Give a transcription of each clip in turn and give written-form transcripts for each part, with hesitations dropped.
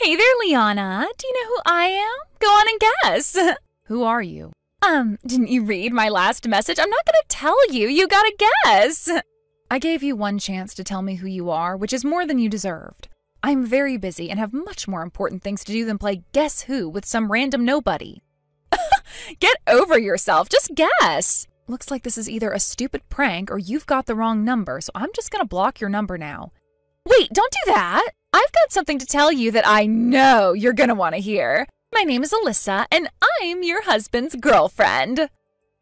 Hey there, Liana. Do you know who I am? Go on and guess. Who are you? Didn't you read my last message? I'm not gonna tell you. You gotta guess. I gave you one chance to tell me who you are, which is more than you deserved. I'm very busy and have much more important things to do than play Guess Who with some random nobody. Get over yourself. Just guess. Looks like this is either a stupid prank or you've got the wrong number, so I'm just gonna block your number now. Wait, don't do that. I've got something to tell you that I know you're gonna want to hear. My name is Alyssa, and I'm your husband's girlfriend.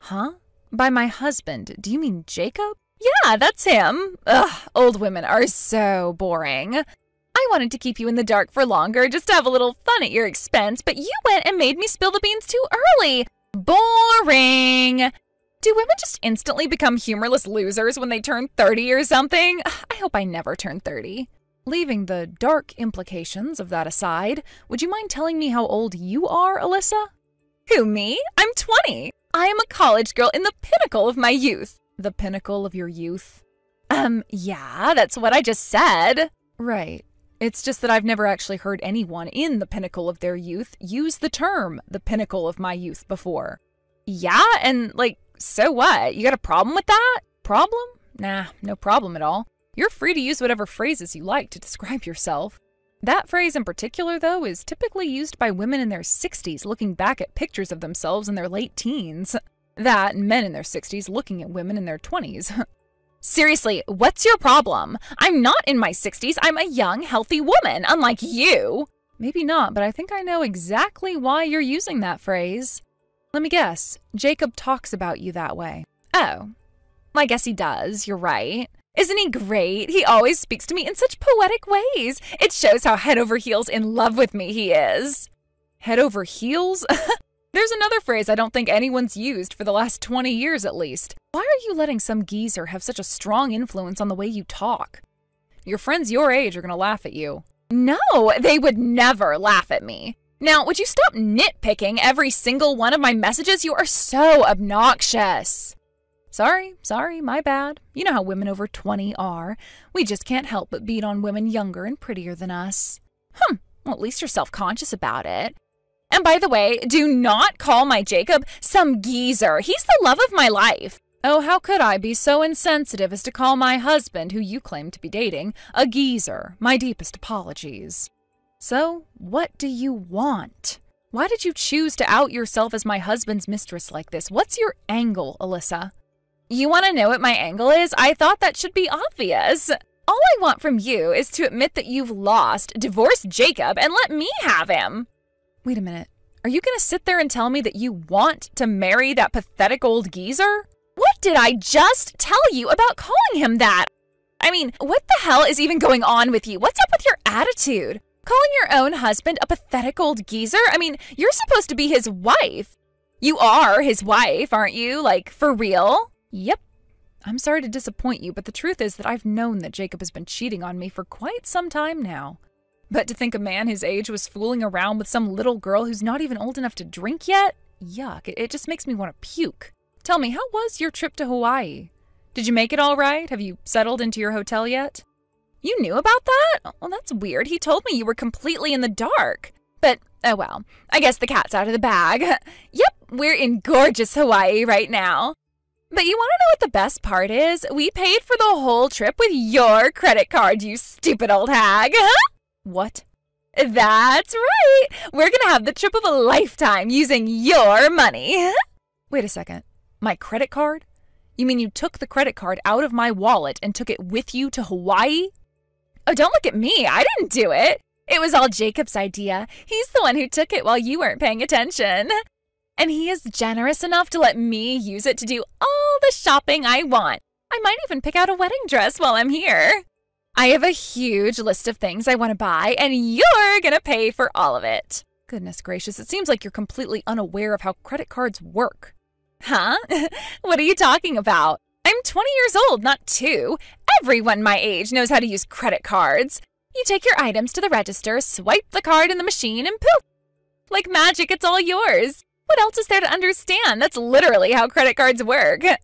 Huh? By my husband, do you mean Jacob? Yeah, that's him. Ugh, old women are so boring. I wanted to keep you in the dark for longer just to have a little fun at your expense, but you went and made me spill the beans too early. Boring. Do women just instantly become humorless losers when they turn 30 or something? I hope I never turn 30. Leaving the dark implications of that aside, would you mind telling me how old you are, Alyssa? Who, me? I'm 20. I am a college girl in the pinnacle of my youth. The pinnacle of your youth? Yeah, that's what I just said. Right. It's just that I've never actually heard anyone in the pinnacle of their youth use the term, the pinnacle of my youth, before. Yeah, and so what? You got a problem with that? Problem? Nah, no problem at all. You're free to use whatever phrases you like to describe yourself. That phrase in particular, though, is typically used by women in their 60s looking back at pictures of themselves in their late teens. That and men in their 60s looking at women in their 20s. Seriously, what's your problem? I'm not in my 60s. I'm a young, healthy woman, unlike you. Maybe not, but I think I know exactly why you're using that phrase. Let me guess. Jacob talks about you that way. Oh, I guess he does. You're right. Isn't he great? He always speaks to me in such poetic ways. It shows how head over heels in love with me he is. Head over heels? There's another phrase I don't think anyone's used for the last 20 years at least. Why are you letting some geezer have such a strong influence on the way you talk? Your friends your age are gonna laugh at you. No, they would never laugh at me. Now, would you stop nitpicking every single one of my messages? You are so obnoxious. Sorry, my bad. You know how women over 20 are. We just can't help but beat on women younger and prettier than us. Well, at least you're self-conscious about it. And by the way, do not call my Jacob some geezer. He's the love of my life. Oh, how could I be so insensitive as to call my husband, who you claim to be dating, a geezer? My deepest apologies. So, what do you want? Why did you choose to out yourself as my husband's mistress like this? What's your angle, Alyssa? You want to know what my angle is? I thought that should be obvious. All I want from you is to admit that you've lost, divorce Jacob, and let me have him. Wait a minute. Are you going to sit there and tell me that you want to marry that pathetic old geezer? What did I just tell you about calling him that? I mean, what the hell is even going on with you? What's up with your attitude? Calling your own husband a pathetic old geezer? I mean, you're supposed to be his wife. You are his wife, aren't you? For real? Yep. I'm sorry to disappoint you, but the truth is that I've known that Jacob has been cheating on me for quite some time now. But to think a man his age was fooling around with some little girl who's not even old enough to drink yet? Yuck, it just makes me want to puke. Tell me, how was your trip to Hawaii? Did you make it all right? Have you settled into your hotel yet? You knew about that? Well, that's weird. He told me you were completely in the dark. But, oh well, I guess the cat's out of the bag. Yep, we're in gorgeous Hawaii right now. But you want to know what the best part is? We paid for the whole trip with your credit card, you stupid old hag. What? That's right. We're going to have the trip of a lifetime using your money. Wait a second. My credit card? You mean you took the credit card out of my wallet and took it with you to Hawaii? Oh, don't look at me. I didn't do it. It was all Jacob's idea. He's the one who took it while you weren't paying attention. And he is generous enough to let me use it to do all the shopping I want. I might even pick out a wedding dress while I'm here. I have a huge list of things I want to buy, and you're going to pay for all of it. Goodness gracious, it seems like you're completely unaware of how credit cards work. Huh? What are you talking about? I'm 20 years old, not 2. Everyone my age knows how to use credit cards. You take your items to the register, swipe the card in the machine, and poof! Like magic, it's all yours. What else is there to understand? That's literally how credit cards work. Now,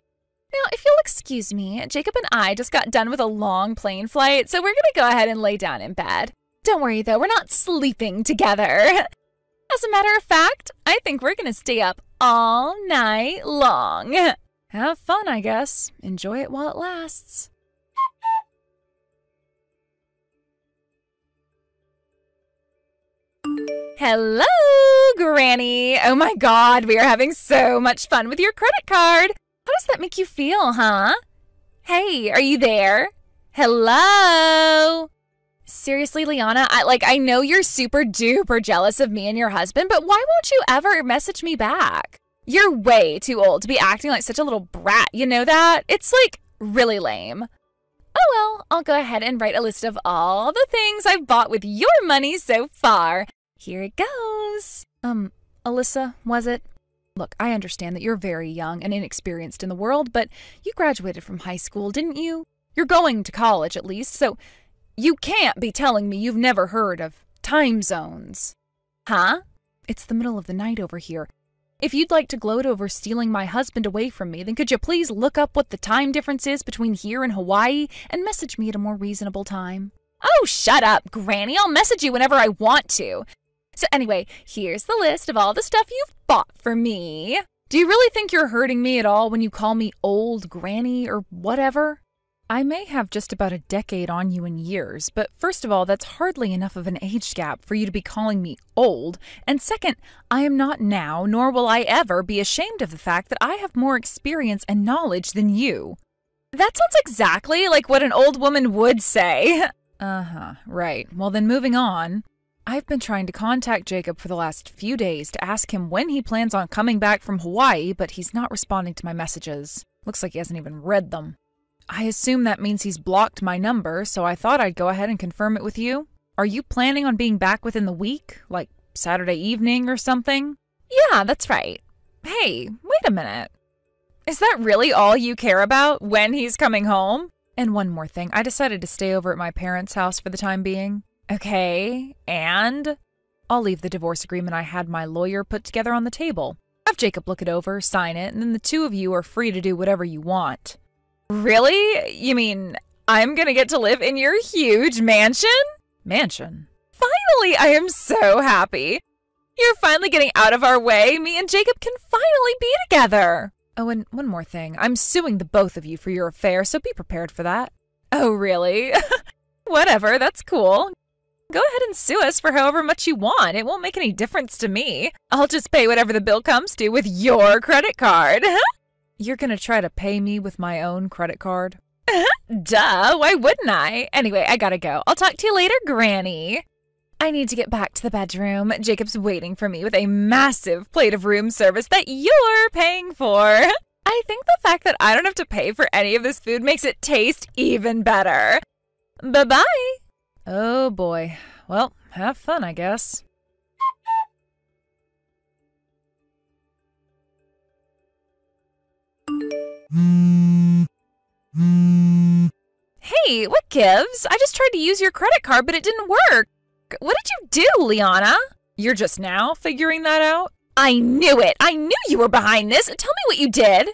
if you'll excuse me, Jacob and I just got done with a long plane flight, so we're going to go ahead and lay down in bed. Don't worry though, we're not sleeping together. As a matter of fact, I think we're gonna stay up all night long. Have fun, I guess. Enjoy it while it lasts. Hello, Granny. Oh my God, we are having so much fun with your credit card. How does that make you feel, huh? Hey, are you there? Hello? Seriously, Liana, I know you're super duper jealous of me and your husband, but why won't you ever message me back? You're way too old to be acting like such a little brat, you know that? It's really lame. Oh well, I'll go ahead and write a list of all the things I've bought with your money so far. Here it goes. Alyssa, was it? Look, I understand that you're very young and inexperienced in the world, but you graduated from high school, didn't you? You're going to college at least, so you can't be telling me you've never heard of time zones. Huh? It's the middle of the night over here. If you'd like to gloat over stealing my husband away from me, then could you please look up what the time difference is between here and Hawaii and message me at a more reasonable time? Oh, shut up, Granny. I'll message you whenever I want to. So anyway, here's the list of all the stuff you've bought for me. Do you really think you're hurting me at all when you call me old Granny or whatever? I may have just about a decade on you in years, but first of all, that's hardly enough of an age gap for you to be calling me old. And second, I am not now, nor will I ever be ashamed of the fact that I have more experience and knowledge than you. That sounds exactly like what an old woman would say. Right. Well, then moving on. I've been trying to contact Jacob for the last few days to ask him when he plans on coming back from Hawaii, but he's not responding to my messages. Looks like he hasn't even read them. I assume that means he's blocked my number, so I thought I'd go ahead and confirm it with you. Are you planning on being back within the week? Like Saturday evening or something? Yeah, that's right. Hey, wait a minute. Is that really all you care about, when he's coming home? And one more thing, I decided to stay over at my parents' house for the time being. Okay, and? I'll leave the divorce agreement I had my lawyer put together on the table. Have Jacob look it over, sign it, and then the two of you are free to do whatever you want. Really? You mean I'm gonna get to live in your huge mansion? Mansion? Finally, I am so happy. You're finally getting out of our way. Me and Jacob can finally be together. Oh, and one more thing. I'm suing the both of you for your affair, so be prepared for that. Oh, really? Whatever, that's cool. Go ahead and sue us for however much you want. It won't make any difference to me. I'll just pay whatever the bill comes to with your credit card. You're gonna try to pay me with my own credit card? Duh, why wouldn't I? Anyway, I gotta go. I'll talk to you later, Granny. I need to get back to the bedroom. Jacob's waiting for me with a massive plate of room service that you're paying for. I think the fact that I don't have to pay for any of this food makes it taste even better. Bye-bye. Oh boy. Well, have fun, I guess. Hey, what gives? I just tried to use your credit card, but it didn't work. What did you do, Liana? You're just now figuring that out? I knew it. I knew you were behind this. Tell me what you did.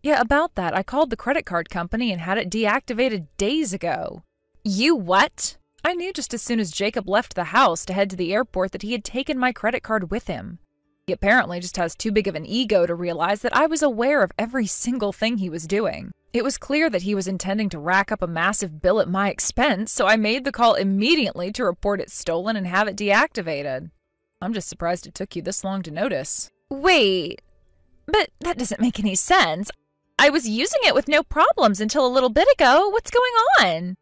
Yeah, about that. I called the credit card company and had it deactivated days ago. You what? I knew just as soon as Jacob left the house to head to the airport that he had taken my credit card with him. He apparently just has too big of an ego to realize that I was aware of every single thing he was doing. It was clear that he was intending to rack up a massive bill at my expense, so I made the call immediately to report it stolen and have it deactivated. I'm just surprised it took you this long to notice. Wait, but that doesn't make any sense. I was using it with no problems until a little bit ago. What's going on?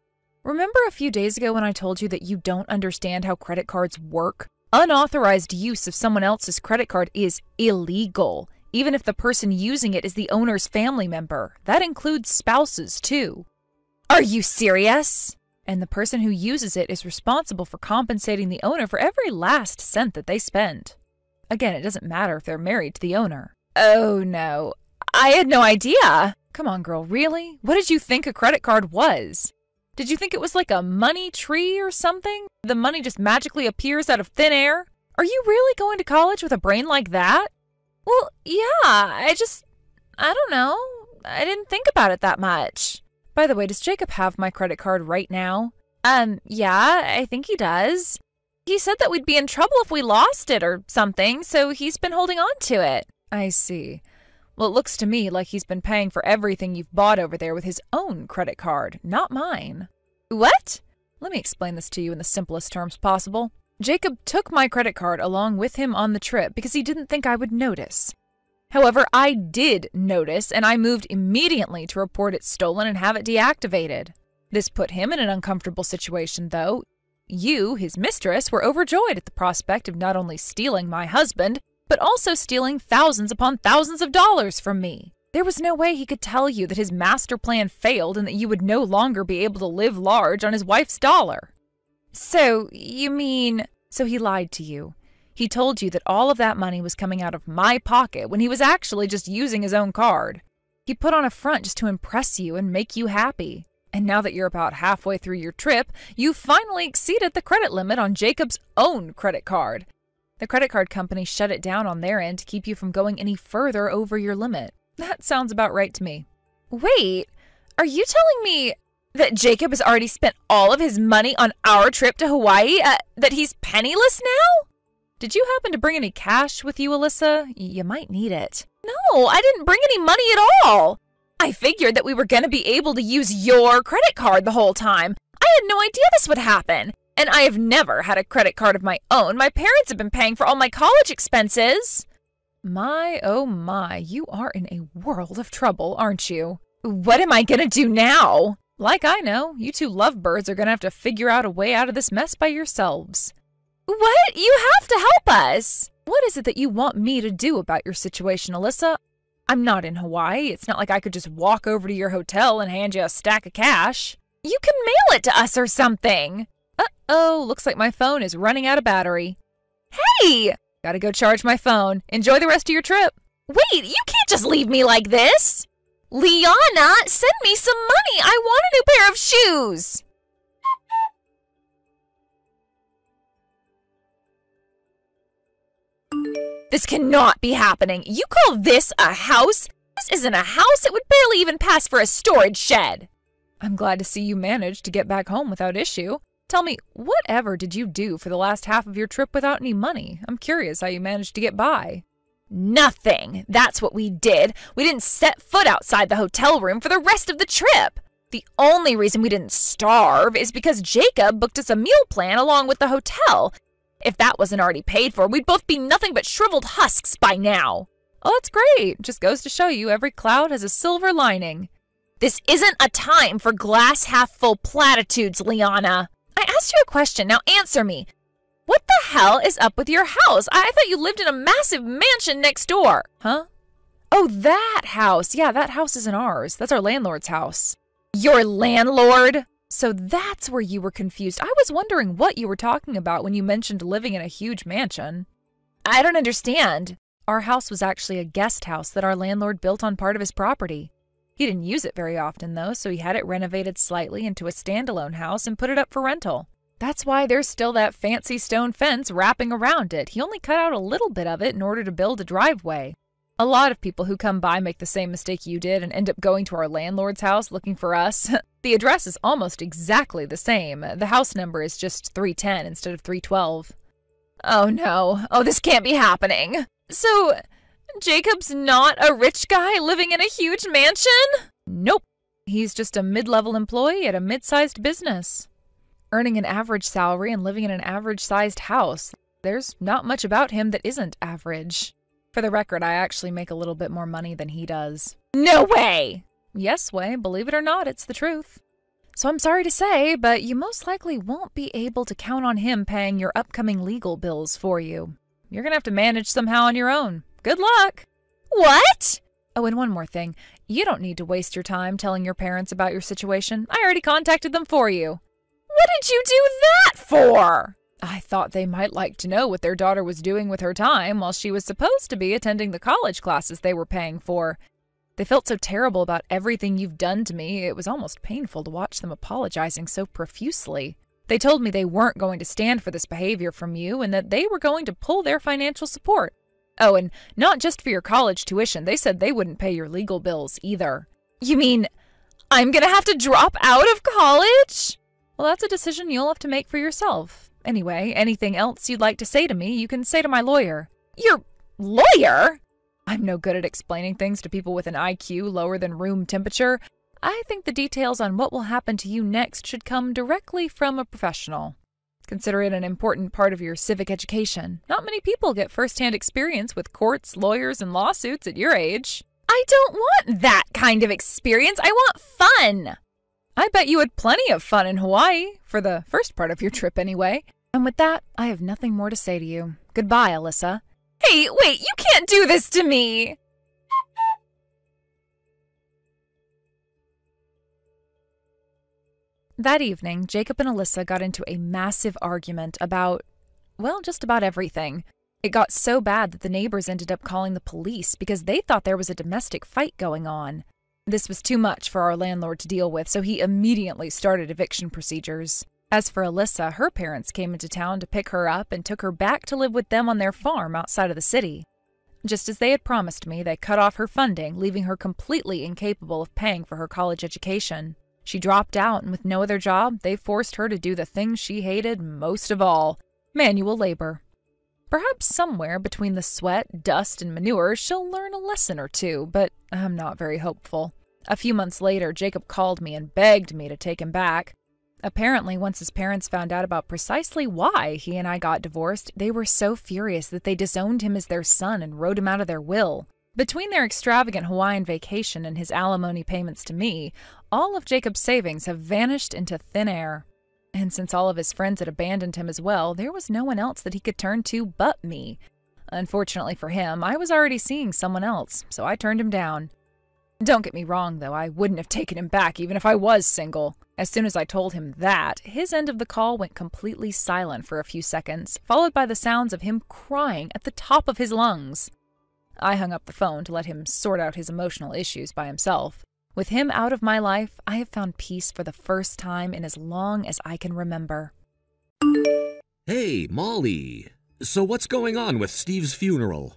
Remember a few days ago when I told you that you don't understand how credit cards work? Unauthorized use of someone else's credit card is illegal, even if the person using it is the owner's family member. That includes spouses, too. Are you serious? And the person who uses it is responsible for compensating the owner for every last cent that they spend. Again, it doesn't matter if they're married to the owner. Oh, no. I had no idea. Come on, girl, really? What did you think a credit card was? Did you think it was like a money tree or something? The money just magically appears out of thin air? Are you really going to college with a brain like that? Well, yeah, I don't know. I didn't think about it that much. By the way, does Jacob have my credit card right now? Yeah, I think he does. He said that we'd be in trouble if we lost it or something, so he's been holding on to it. I see. Well, it looks to me like he's been paying for everything you've bought over there with his own credit card, not mine. What? Let me explain this to you in the simplest terms possible. Jacob took my credit card along with him on the trip because he didn't think I would notice. However, I did notice, and I moved immediately to report it stolen and have it deactivated. This put him in an uncomfortable situation, though. You, his mistress, were overjoyed at the prospect of not only stealing my husband, but also stealing thousands upon thousands of dollars from me. There was no way he could tell you that his master plan failed and that you would no longer be able to live large on his wife's dollar. So, you mean... So he lied to you. He told you that all of that money was coming out of my pocket when he was actually just using his own card. He put on a front just to impress you and make you happy. And now that you're about halfway through your trip, you finally exceeded the credit limit on Jacob's own credit card. The credit card company shut it down on their end to keep you from going any further over your limit. That sounds about right to me. Wait, are you telling me that Jacob has already spent all of his money on our trip to Hawaii? That he's penniless now? Did you happen to bring any cash with you, Alyssa? You might need it. No, I didn't bring any money at all. I figured that we were going to be able to use your credit card the whole time. I had no idea this would happen. And I have never had a credit card of my own. My parents have been paying for all my college expenses. My, oh my, you are in a world of trouble, aren't you? What am I going to do now? Like I know, you two lovebirds are going to have to figure out a way out of this mess by yourselves. What? You have to help us. What is it that you want me to do about your situation, Alyssa? I'm not in Hawaii. It's not like I could just walk over to your hotel and hand you a stack of cash. You can mail it to us or something. Uh-oh, looks like my phone is running out of battery. Hey! Gotta go charge my phone. Enjoy the rest of your trip. Wait, you can't just leave me like this. Liana, send me some money. I want a new pair of shoes. This cannot be happening. You call this a house? This isn't a house. It would barely even pass for a storage shed. I'm glad to see you managed to get back home without issue. Tell me, whatever did you do for the last half of your trip without any money? I'm curious how you managed to get by. Nothing. That's what we did. We didn't set foot outside the hotel room for the rest of the trip. The only reason we didn't starve is because Jacob booked us a meal plan along with the hotel. If that wasn't already paid for, we'd both be nothing but shriveled husks by now. Oh, that's great. Just goes to show you every cloud has a silver lining. This isn't a time for glass-half-full platitudes, Liana. I asked you a question. Now answer me. What the hell is up with your house? I thought you lived in a massive mansion next door. Huh? Oh, that house. Yeah, that house isn't ours. That's our landlord's house. Your landlord? So that's where you were confused. I was wondering what you were talking about when you mentioned living in a huge mansion. I don't understand. Our house was actually a guest house that our landlord built on part of his property. He didn't use it very often, though, so he had it renovated slightly into a standalone house and put it up for rental. That's why there's still that fancy stone fence wrapping around it. He only cut out a little bit of it in order to build a driveway. A lot of people who come by make the same mistake you did and end up going to our landlord's house looking for us. The address is almost exactly the same. The house number is just 310 instead of 312. Oh no. Oh, this can't be happening. So, Jacob's not a rich guy living in a huge mansion? Nope. He's just a mid-level employee at a mid-sized business. Earning an average salary and living in an average-sized house. There's not much about him that isn't average. For the record, I actually make a little bit more money than he does. No way! Yes, Way. Believe it or not, it's the truth. So I'm sorry to say, but you most likely won't be able to count on him paying your upcoming legal bills for you. You're gonna have to manage somehow on your own. Good luck! What? Oh, and one more thing. You don't need to waste your time telling your parents about your situation. I already contacted them for you. What did you do that for? I thought they might like to know what their daughter was doing with her time while she was supposed to be attending the college classes they were paying for. They felt so terrible about everything you've done to me, it was almost painful to watch them apologizing so profusely. They told me they weren't going to stand for this behavior from you and that they were going to pull their financial support. Oh, and not just for your college tuition, they said they wouldn't pay your legal bills either. You mean I'm gonna have to drop out of college? Well, that's a decision you'll have to make for yourself. Anyway, anything else you'd like to say to me, you can say to my lawyer. Your lawyer? I'm no good at explaining things to people with an IQ lower than room temperature. I think the details on what will happen to you next should come directly from a professional. Consider it an important part of your civic education. Not many people get first-hand experience with courts, lawyers, and lawsuits at your age. I don't want that kind of experience. I want fun. I bet you had plenty of fun in Hawaii, for the first part of your trip anyway. And with that, I have nothing more to say to you. Goodbye, Alyssa. Hey, wait, you can't do this to me! That evening, Jacob and Alyssa got into a massive argument about, well, just about everything. It got so bad that the neighbors ended up calling the police because they thought there was a domestic fight going on. This was too much for our landlord to deal with, so he immediately started eviction procedures. As for Alyssa, her parents came into town to pick her up and took her back to live with them on their farm outside of the city. Just as they had promised me, they cut off her funding, leaving her completely incapable of paying for her college education. She dropped out, and with no other job, they forced her to do the thing she hated most of all, manual labor. Perhaps somewhere between the sweat, dust, and manure, she'll learn a lesson or two, but I'm not very hopeful. A few months later, Jacob called me and begged me to take him back. Apparently, once his parents found out about precisely why he and I got divorced, they were so furious that they disowned him as their son and wrote him out of their will. Between their extravagant Hawaiian vacation and his alimony payments to me, all of Jacob's savings have vanished into thin air. And since all of his friends had abandoned him as well, there was no one else that he could turn to but me. Unfortunately for him, I was already seeing someone else, so I turned him down. Don't get me wrong, though, I wouldn't have taken him back even if I was single. As soon as I told him that, his end of the call went completely silent for a few seconds, followed by the sounds of him crying at the top of his lungs. I hung up the phone to let him sort out his emotional issues by himself. With him out of my life, I have found peace for the first time in as long as I can remember. Hey, Molly. So what's going on with Steve's funeral?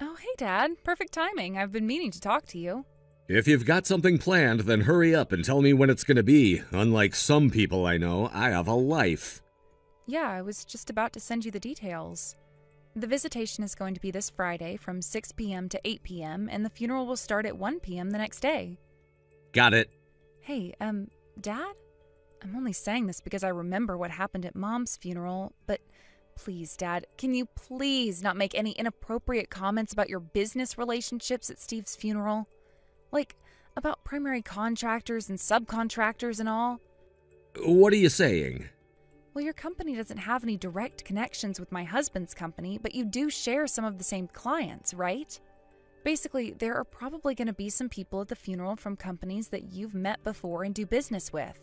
Oh, hey, Dad. Perfect timing. I've been meaning to talk to you. If you've got something planned, then hurry up and tell me when it's going to be. Unlike some people I know, I have a life. Yeah, I was just about to send you the details. The visitation is going to be this Friday from 6 p.m. to 8 p.m., and the funeral will start at 1 p.m. the next day. Got it. Hey, Dad? I'm only saying this because I remember what happened at Mom's funeral, but please, Dad, can you please not make any inappropriate comments about your business relationships at Steve's funeral? Like, about primary contractors and subcontractors and all? What are you saying? Well, your company doesn't have any direct connections with my husband's company, but you do share some of the same clients, right? Basically, there are probably going to be some people at the funeral from companies that you've met before and do business with.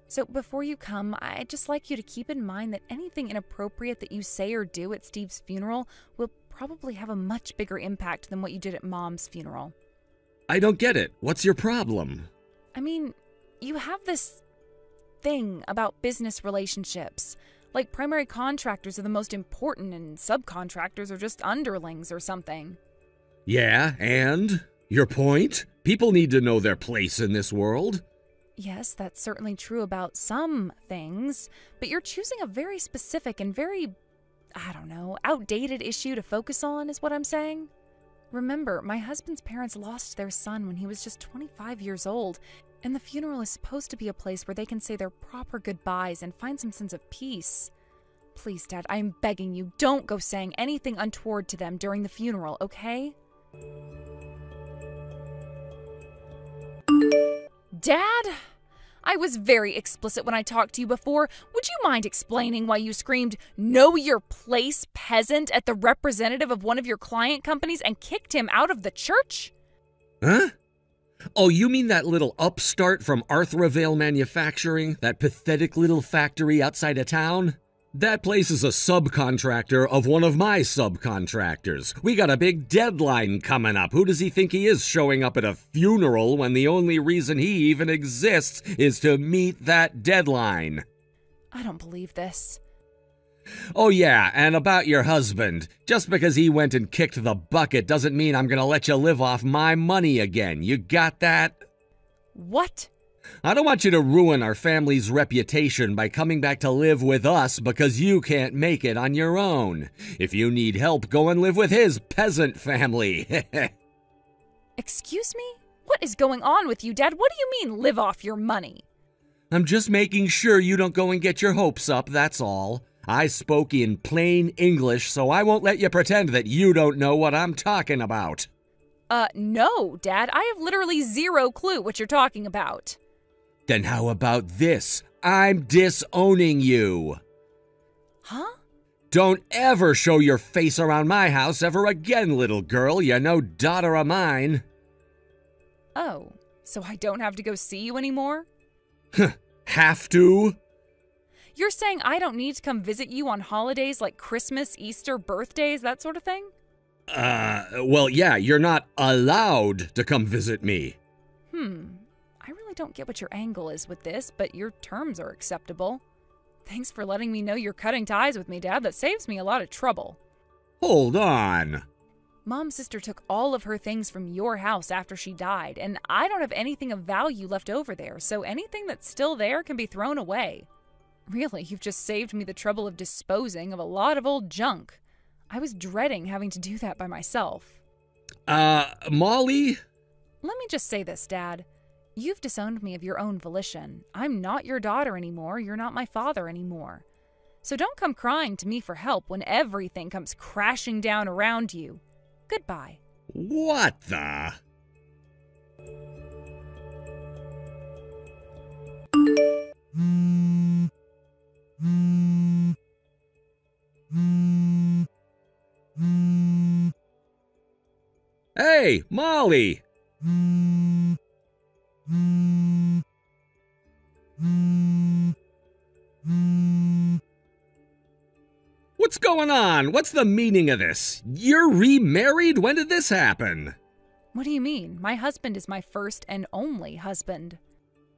So before you come, I'd just like you to keep in mind that anything inappropriate that you say or do at Steve's funeral will probably have a much bigger impact than what you did at Mom's funeral. I don't get it. What's your problem? I mean, you have this thing about business relationships. Like primary contractors are the most important and subcontractors are just underlings or something. Yeah, and? Your point? People need to know their place in this world. Yes, that's certainly true about some things, but you're choosing a very specific and very, outdated issue to focus on, is what I'm saying. Remember, my husband's parents lost their son when he was just 25 years old, and the funeral is supposed to be a place where they can say their proper goodbyes and find some sense of peace. Please, Dad, I am begging you, don't go saying anything untoward to them during the funeral, okay? Dad? I was very explicit when I talked to you before. Would you mind explaining why you screamed, "Know your place, peasant," at the representative of one of your client companies and kicked him out of the church? Huh? Oh, you mean that little upstart from Arthravale Manufacturing? That pathetic little factory outside of town? That place is a subcontractor of one of my subcontractors. We got a big deadline coming up. Who does he think he is showing up at a funeral when the only reason he even exists is to meet that deadline? I don't believe this. Oh yeah, and about your husband. Just because he went and kicked the bucket doesn't mean I'm gonna let you live off my money again. You got that? What? I don't want you to ruin our family's reputation by coming back to live with us because you can't make it on your own. If you need help, go and live with his peasant family. Excuse me? What is going on with you, Dad? What do you mean, live off your money? I'm just making sure you don't go and get your hopes up, that's all. I spoke in plain English, so I won't let you pretend that you don't know what I'm talking about. No, Dad. I have literally zero clue what you're talking about. Then how about this? I'm disowning you. Huh? Don't ever show your face around my house ever again, little girl. You're no daughter of mine. Oh, so I don't have to go see you anymore? Have to? You're saying I don't need to come visit you on holidays like Christmas, Easter, birthdays, that sort of thing? Well, yeah, you're not allowed to come visit me. I really don't get what your angle is with this, but your terms are acceptable. Thanks for letting me know you're cutting ties with me, Dad. That saves me a lot of trouble. Hold on. Mom's sister took all of her things from your house after she died, and I don't have anything of value left over there, so anything that's still there can be thrown away. Really, you've just saved me the trouble of disposing of a lot of old junk. I was dreading having to do that by myself. Molly? Let me just say this, Dad. You've disowned me of your own volition. I'm not your daughter anymore. You're not my father anymore. So don't come crying to me for help when everything comes crashing down around you. Goodbye. What the? Hey, Molly! What's going on? What's the meaning of this? You're remarried? When did this happen? What do you mean? My husband is my first and only husband.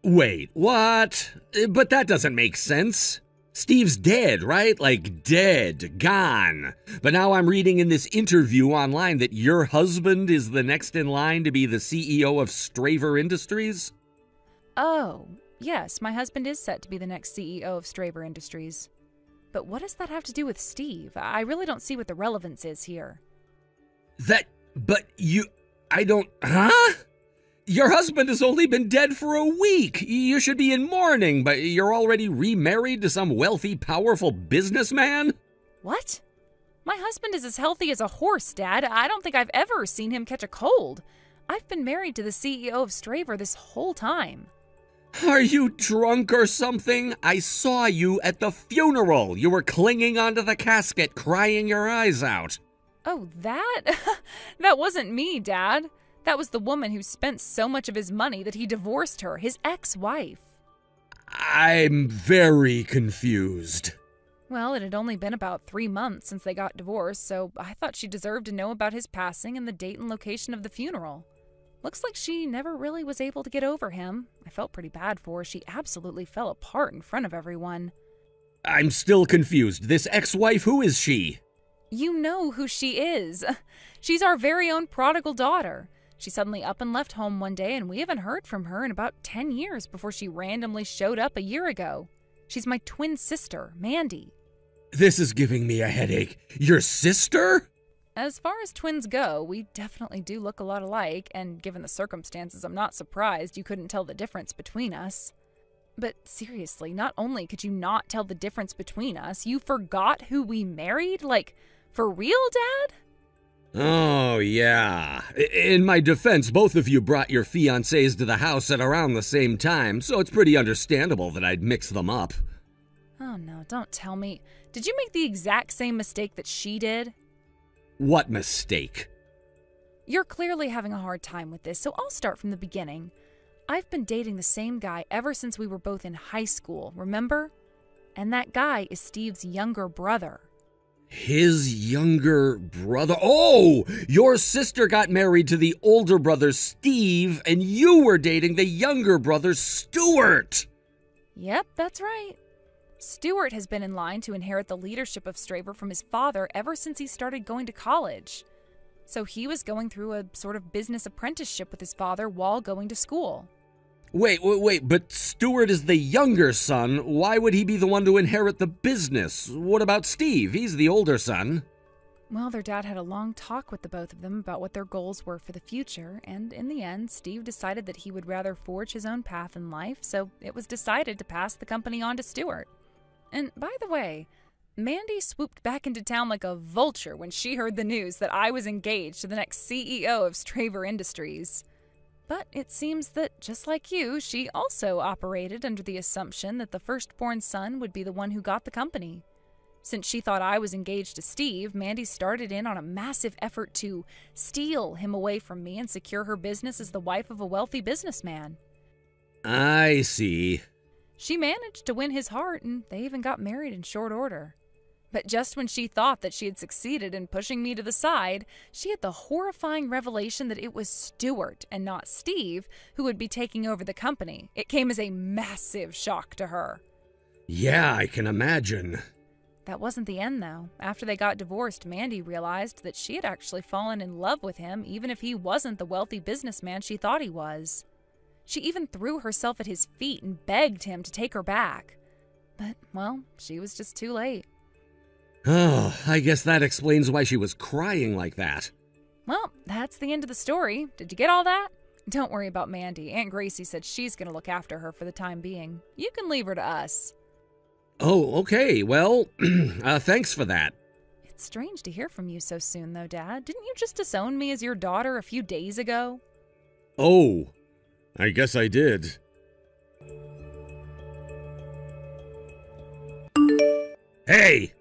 Wait, what? But that doesn't make sense. Steve's dead, right? Like dead, gone. But now I'm reading in this interview online that your husband is the next in line to be the CEO of Straver Industries? Oh, yes, my husband is set to be the next CEO of Straver Industries. But what does that have to do with Steve? I really don't see what the relevance is here. Huh? Your husband has only been dead for a week. You should be in mourning, but you're already remarried to some wealthy, powerful businessman? What? My husband is as healthy as a horse, Dad. I don't think I've ever seen him catch a cold. I've been married to the CEO of Straver this whole time. Are you drunk or something? I saw you at the funeral. You were clinging onto the casket, crying your eyes out. Oh, that? That wasn't me, Dad. That was the woman who spent so much of his money that he divorced her, his ex-wife. I'm very confused. Well, it had only been about 3 months since they got divorced, so I thought she deserved to know about his passing and the date and location of the funeral. Looks like she never really was able to get over him. I felt pretty bad for her. She absolutely fell apart in front of everyone. I'm still confused. This ex-wife, who is she? You know who she is. She's our very own prodigal daughter. She suddenly up and left home one day, and we haven't heard from her in about 10 years before she randomly showed up a year ago. She's my twin sister, Mandy. This is giving me a headache. Your sister? As far as twins go, we definitely do look a lot alike, and given the circumstances, I'm not surprised you couldn't tell the difference between us. But seriously, not only could you not tell the difference between us, you forgot who we married? Like, for real, Dad? Oh, yeah. In my defense, both of you brought your fiancés to the house at around the same time, so it's pretty understandable that I'd mix them up. Oh no, don't tell me. Did you make the exact same mistake that she did? What mistake? You're clearly having a hard time with this, so I'll start from the beginning. I've been dating the same guy ever since we were both in high school, remember? And that guy is Steve's younger brother. His younger brother? Oh! Your sister got married to the older brother, Steve, and you were dating the younger brother, Stuart! Yep, that's right. Stuart has been in line to inherit the leadership of Straver from his father ever since he started going to college. So he was going through a sort of business apprenticeship with his father while going to school. Wait, but Stuart is the younger son. Why would he be the one to inherit the business? What about Steve? He's the older son. Well, their dad had a long talk with the both of them about what their goals were for the future, and in the end, Steve decided that he would rather forge his own path in life, so it was decided to pass the company on to Stuart. And by the way, Mandy swooped back into town like a vulture when she heard the news that I was engaged to the next CEO of Straver Industries. But it seems that, just like you, she also operated under the assumption that the firstborn son would be the one who got the company. Since she thought I was engaged to Steve, Mandy started in on a massive effort to steal him away from me and secure her business as the wife of a wealthy businessman. I see. She managed to win his heart, and they even got married in short order. But just when she thought that she had succeeded in pushing me to the side, she had the horrifying revelation that it was Stuart and not Steve who would be taking over the company. It came as a massive shock to her. Yeah, I can imagine. That wasn't the end, though. After they got divorced, Mandy realized that she had actually fallen in love with him, even if he wasn't the wealthy businessman she thought he was. She even threw herself at his feet and begged him to take her back. But, well, she was just too late. Oh, I guess that explains why she was crying like that. Well, that's the end of the story. Did you get all that? Don't worry about Mandy. Aunt Gracie said she's going to look after her for the time being. You can leave her to us. Oh, okay. Well, thanks for that. It's strange to hear from you so soon, though, Dad. Didn't you just disown me as your daughter a few days ago? Oh, I guess I did. Hey!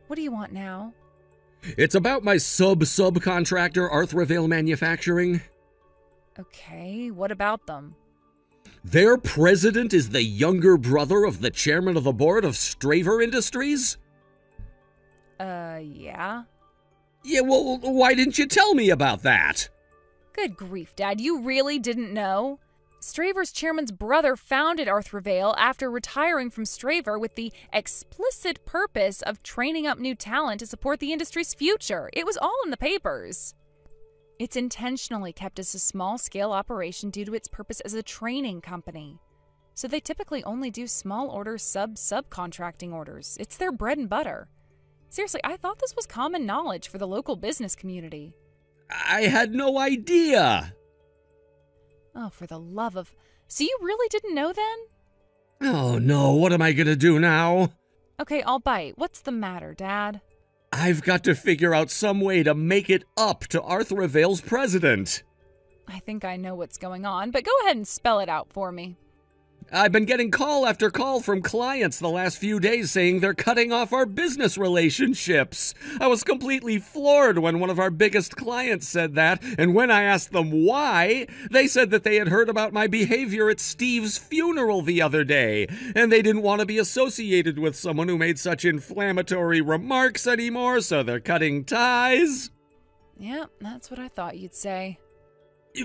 What do you want now? It's about my subcontractor, Arthurvale Manufacturing. Okay, what about them? Their president is the younger brother of the chairman of the board of Straver Industries? Yeah? Yeah, well, why didn't you tell me about that? Good grief, Dad, you really didn't know? Straver's chairman's brother founded Arthurvale after retiring from Straver with the explicit purpose of training up new talent to support the industry's future. It was all in the papers. It's intentionally kept as a small-scale operation due to its purpose as a training company. So they typically only do small-order subcontracting orders. It's their bread and butter. Seriously, I thought this was common knowledge for the local business community. I had no idea. Oh, for the love of... So you really didn't know then? Oh no, what am I gonna do now? Okay, I'll bite. What's the matter, Dad? I've got to figure out some way to make it up to Arthurvale's president. I think I know what's going on, but go ahead and spell it out for me. I've been getting call after call from clients the last few days saying they're cutting off our business relationships. I was completely floored when one of our biggest clients said that, and when I asked them why, they said that they had heard about my behavior at Steve's funeral the other day, and they didn't want to be associated with someone who made such inflammatory remarks anymore, so they're cutting ties. Yeah, that's what I thought you'd say.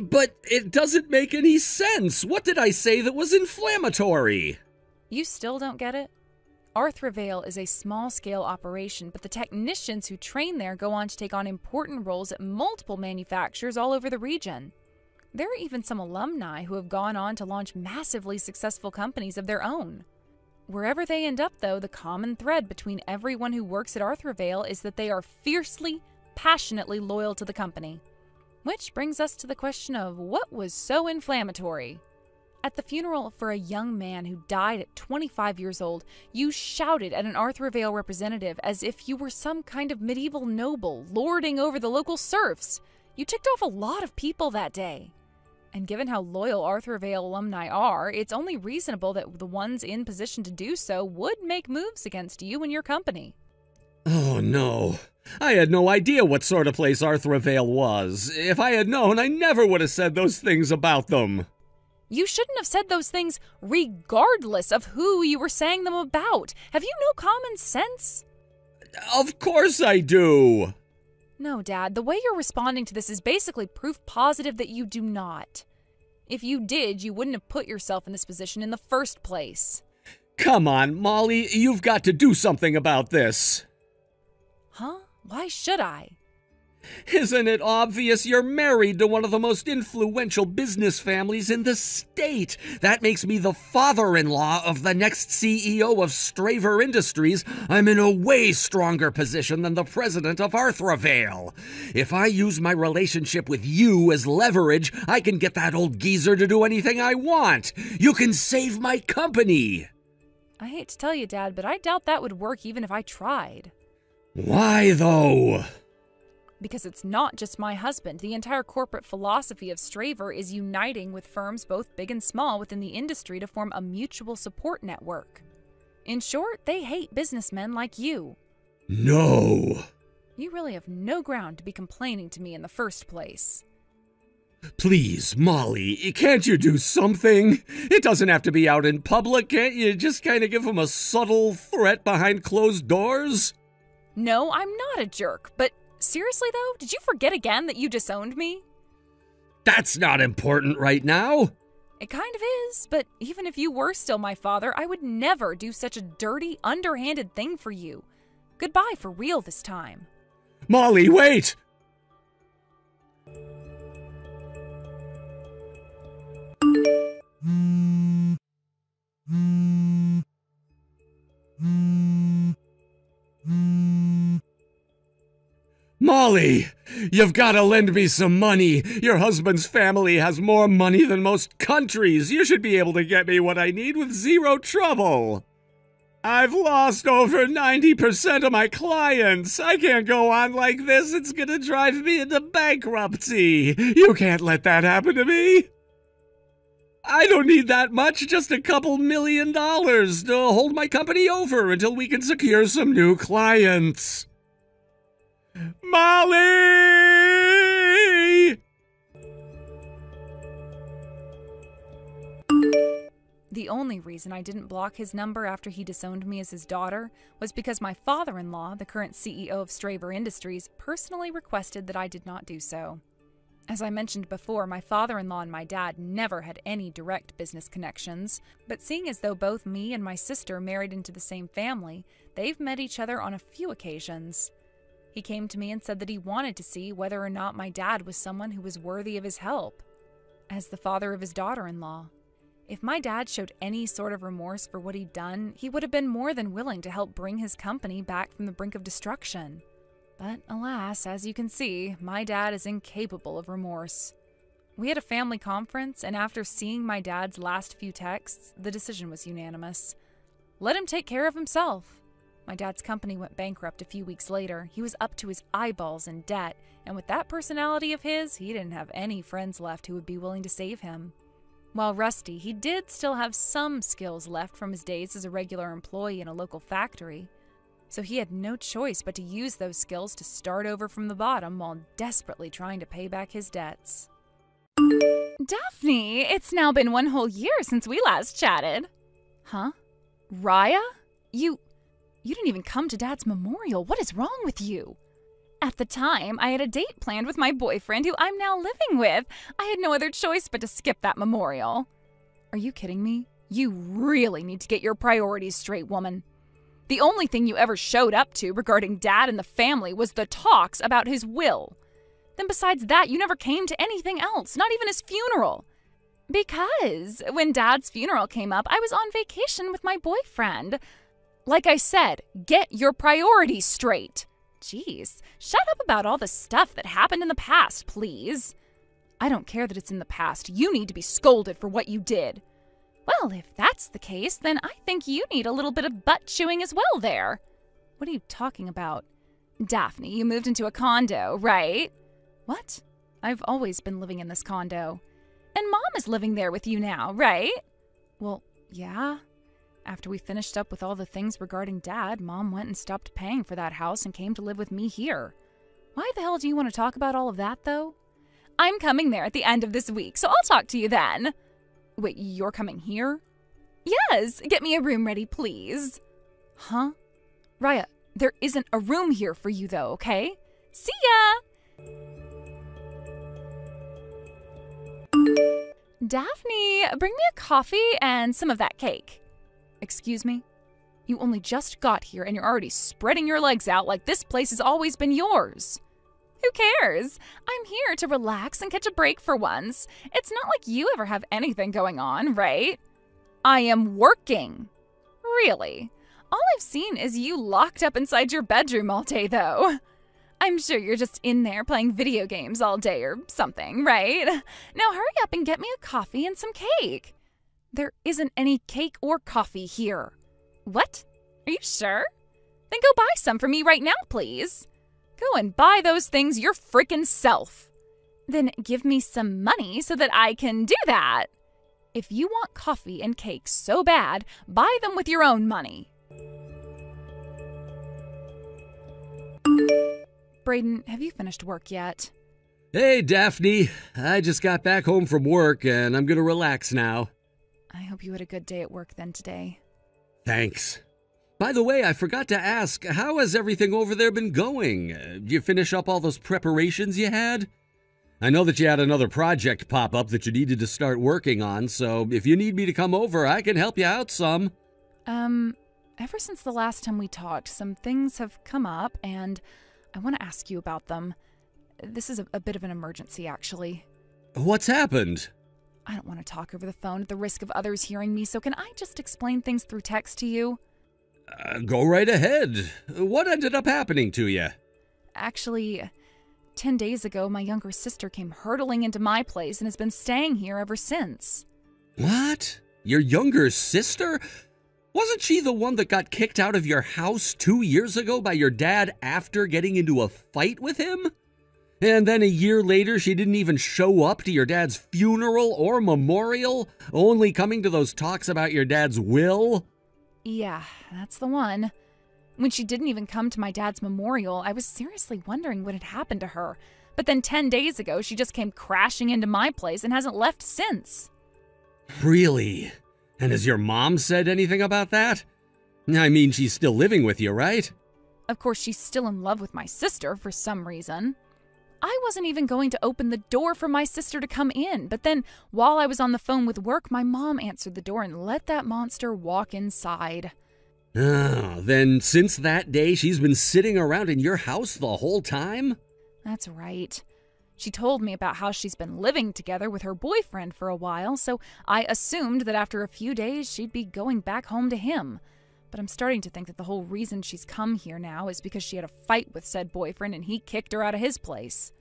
But it doesn't make any sense. What did I say that was inflammatory? You still don't get it? Arthurvale is a small-scale operation, but the technicians who train there go on to take on important roles at multiple manufacturers all over the region. There are even some alumni who have gone on to launch massively successful companies of their own. Wherever they end up, though, the common thread between everyone who works at Arthurvale is that they are fiercely, passionately loyal to the company. Which brings us to the question of what was so inflammatory? At the funeral for a young man who died at 25 years old, you shouted at an Arthurvale representative as if you were some kind of medieval noble lording over the local serfs. You ticked off a lot of people that day. And given how loyal Arthurvale alumni are, it's only reasonable that the ones in position to do so would make moves against you and your company. Oh no. I had no idea what sort of place Arthurvale was. If I had known, I never would have said those things about them. You shouldn't have said those things regardless of who you were saying them about. Have you no common sense? Of course I do. No, Dad. The way you're responding to this is basically proof positive that you do not. If you did, you wouldn't have put yourself in this position in the first place. Come on, Molly. You've got to do something about this. Huh? Why should I? Isn't it obvious you're married to one of the most influential business families in the state? That makes me the father-in-law of the next CEO of Straver Industries. I'm in a way stronger position than the president of Arthravale. If I use my relationship with you as leverage, I can get that old geezer to do anything I want. You can save my company. I hate to tell you, Dad, but I doubt that would work even if I tried. Why, though? Because it's not just my husband. The entire corporate philosophy of Straver is uniting with firms both big and small within the industry to form a mutual support network. In short, they hate businessmen like you. No. You really have no ground to be complaining to me in the first place. Please, Molly, can't you do something? It doesn't have to be out in public. Can't you just kind of give him a subtle threat behind closed doors? No, I'm not a jerk, but seriously though, did you forget again that you disowned me? That's not important right now. It kind of is, but even if you were still my father, I would never do such a dirty, underhanded thing for you. Goodbye for real this time. Molly, wait! Molly, you've got to lend me some money. Your husband's family has more money than most countries. You should be able to get me what I need with zero trouble. I've lost over 90% of my clients. I can't go on like this. It's gonna drive me into bankruptcy. You can't let that happen to me. I don't need that much, just a couple $1 million to hold my company over until we can secure some new clients. Molly! The only reason I didn't block his number after he disowned me as his daughter was because my father-in-law, the current CEO of Straver Industries, personally requested that I did not do so. As I mentioned before, my father-in-law and my dad never had any direct business connections, but seeing as though both me and my sister married into the same family, they've met each other on a few occasions. He came to me and said that he wanted to see whether or not my dad was someone who was worthy of his help, as the father of his daughter-in-law. If my dad showed any sort of remorse for what he'd done, he would have been more than willing to help bring his company back from the brink of destruction. But alas, as you can see, my dad is incapable of remorse. We had a family conference, and after seeing my dad's last few texts, the decision was unanimous. Let him take care of himself. My dad's company went bankrupt a few weeks later. He was up to his eyeballs in debt, and with that personality of his, he didn't have any friends left who would be willing to save him. While rusty, he did still have some skills left from his days as a regular employee in a local factory. So he had no choice but to use those skills to start over from the bottom while desperately trying to pay back his debts. Daphne, it's now been 1 whole year since we last chatted. Huh? Raya? You didn't even come to Dad's memorial. What is wrong with you? At the time, I had a date planned with my boyfriend who I'm now living with. I had no other choice but to skip that memorial. Are you kidding me? You really need to get your priorities straight, woman. The only thing you ever showed up to regarding Dad and the family was the talks about his will. Then besides that, you never came to anything else, not even his funeral. Because when Dad's funeral came up, I was on vacation with my boyfriend. Like I said, get your priorities straight. Jeez, shut up about all the stuff that happened in the past, please. I don't care that it's in the past. You need to be scolded for what you did. Well, if that's the case, then I think you need a little bit of butt chewing as well there. What are you talking about? Daphne, you moved into a condo, right? What? I've always been living in this condo. And Mom is living there with you now, right? Well, yeah. After we finished up with all the things regarding Dad, Mom went and stopped paying for that house and came to live with me here. Why the hell do you want to talk about all of that, though? I'm coming there at the end of this week, so I'll talk to you then. Wait, you're coming here? Yes, get me a room ready, please. Huh? Raya, there isn't a room here for you, though, okay? See ya! Daphne, bring me a coffee and some of that cake. Excuse me? You only just got here and you're already spreading your legs out like this place has always been yours. Who cares? I'm here to relax and catch a break for once. It's not like you ever have anything going on, right? I am working. Really? All I've seen is you locked up inside your bedroom all day, though. I'm sure you're just in there playing video games all day or something, right? Now hurry up and get me a coffee and some cake. There isn't any cake or coffee here. What? Are you sure? Then go buy some for me right now, please. Go and buy those things your frickin' self. Then give me some money so that I can do that. If you want coffee and cake so bad, buy them with your own money. Braden, have you finished work yet? Hey, Daphne. I just got back home from work and I'm gonna relax now. I hope you had a good day at work then today. Thanks. By the way, I forgot to ask, how has everything over there been going? Did you finish up all those preparations you had? I know that you had another project pop up that you needed to start working on, so if you need me to come over, I can help you out some. Ever since the last time we talked, some things have come up and I want to ask you about them. This is a bit of an emergency, actually. What's happened? I don't want to talk over the phone at the risk of others hearing me, so can I just explain things through text to you? Go right ahead. What ended up happening to you? Actually, 10 days ago, my younger sister came hurtling into my place and has been staying here ever since. What? Your younger sister? Wasn't she the one that got kicked out of your house 2 years ago by your dad after getting into a fight with him? And then a year later, she didn't even show up to your dad's funeral or memorial, only coming to those talks about your dad's will? Yeah, that's the one. When she didn't even come to my dad's memorial, I was seriously wondering what had happened to her. But then 10 days ago, she just came crashing into my place and hasn't left since. Really? And has your mom said anything about that? I mean, she's still living with you, right? Of course, she's still in love with my sister for some reason. I wasn't even going to open the door for my sister to come in, but then while I was on the phone with work, my mom answered the door and let that monster walk inside. Oh, then since that day, she's been sitting around in your house the whole time? That's right. She told me about how she's been living together with her boyfriend for a while, so I assumed that after a few days she'd be going back home to him. But I'm starting to think that the whole reason she's come here now is because she had a fight with said boyfriend and he kicked her out of his place.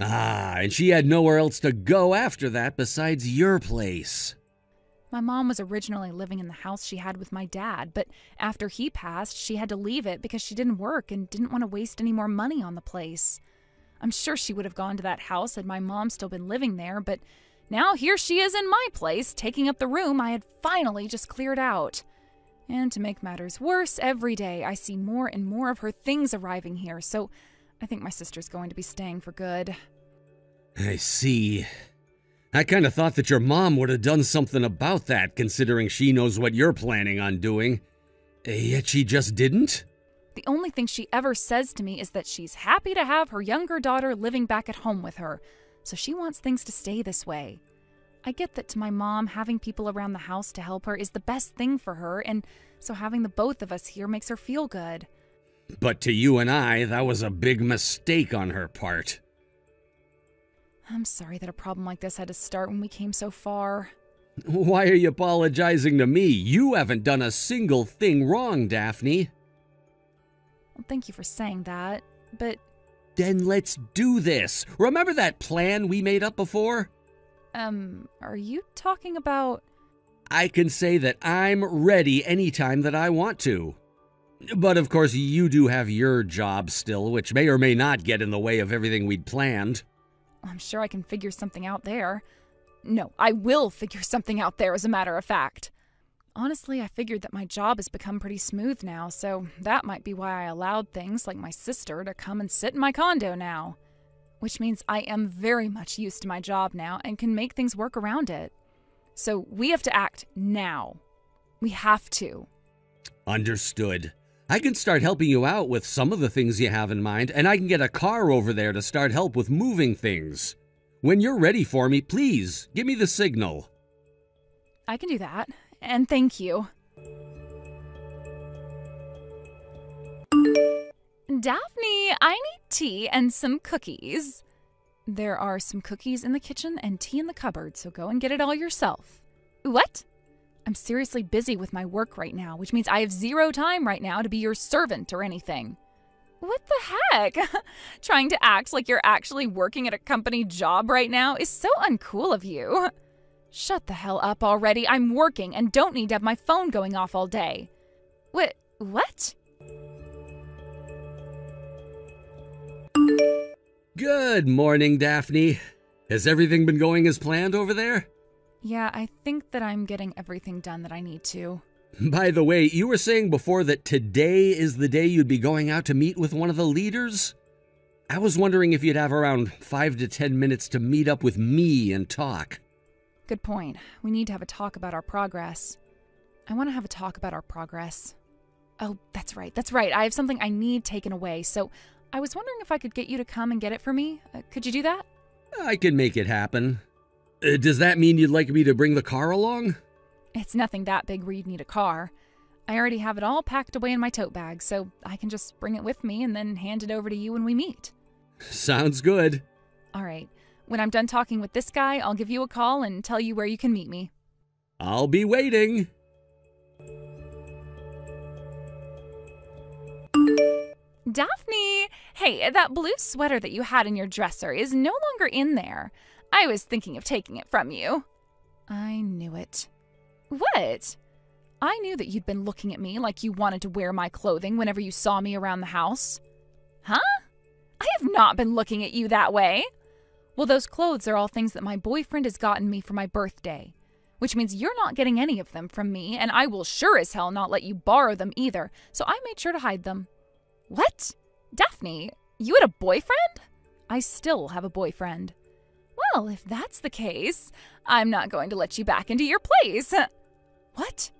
Ah, and she had nowhere else to go after that besides your place. My mom was originally living in the house she had with my dad, but after he passed, she had to leave it because she didn't work and didn't want to waste any more money on the place. I'm sure she would have gone to that house had my mom still been living there, but now here she is in my place, taking up the room I had finally just cleared out. And to make matters worse, every day I see more and more of her things arriving here, so I think my sister's going to be staying for good. I see. I kind of thought that your mom would have done something about that, considering she knows what you're planning on doing. Yet she just didn't? The only thing she ever says to me is that she's happy to have her younger daughter living back at home with her, so she wants things to stay this way. I get that to my mom, having people around the house to help her is the best thing for her, and so having the both of us here makes her feel good. But to you and I, that was a big mistake on her part. I'm sorry that a problem like this had to start when we came so far. Why are you apologizing to me? You haven't done a single thing wrong, Daphne. Well, thank you for saying that, but... Then let's do this. Remember that plan we made up before? Are you talking about... I can say that I'm ready anytime that I want to. But of course, you do have your job still, which may or may not get in the way of everything we'd planned. I'm sure I can figure something out there. No, I will figure something out there, as a matter of fact. Honestly, I figured that my job has become pretty smooth now, so that might be why I allowed things like my sister to come and sit in my condo now. Which means I am very much used to my job now and can make things work around it. So we have to act now. We have to. Understood. I can start helping you out with some of the things you have in mind, and I can get a car over there to start help with moving things. When you're ready for me, please, give me the signal. I can do that, and thank you. Daphne, I need tea and some cookies. There are some cookies in the kitchen and tea in the cupboard, so go and get it all yourself. What? I'm seriously busy with my work right now, which means I have zero time right now to be your servant or anything. What the heck? Trying to act like you're actually working at a company job right now is so uncool of you. Shut the hell up already. I'm working and don't need to have my phone going off all day. What? Good morning, Daphne. Has everything been going as planned over there? Yeah, I think that I'm getting everything done that I need to. By the way, you were saying before that today is the day you'd be going out to meet with one of the leaders? I was wondering if you'd have around 5 to 10 minutes to meet up with me and talk. Good point. We need to have a talk about our progress. I want to have a talk about our progress. Oh, that's right. I have something I need taken away, so I was wondering if I could get you to come and get it for me. Could you do that? I can make it happen. Does that mean you'd like me to bring the car along? It's nothing that big where you'd need a car. I already have it all packed away in my tote bag, so I can just bring it with me and then hand it over to you when we meet. Sounds good. All right. When I'm done talking with this guy, I'll give you a call and tell you where you can meet me. I'll be waiting. Daphne! Hey, that blue sweater that you had in your dresser is no longer in there. I was thinking of taking it from you. I knew it. What? I knew that you'd been looking at me like you wanted to wear my clothing whenever you saw me around the house. Huh? I have not been looking at you that way. Well, those clothes are all things that my boyfriend has gotten me for my birthday, which means you're not getting any of them from me, and I will sure as hell not let you borrow them either, so I made sure to hide them. What? Daphne, you had a boyfriend? I still have a boyfriend. Well, if that's the case, I'm not going to let you back into your place. What?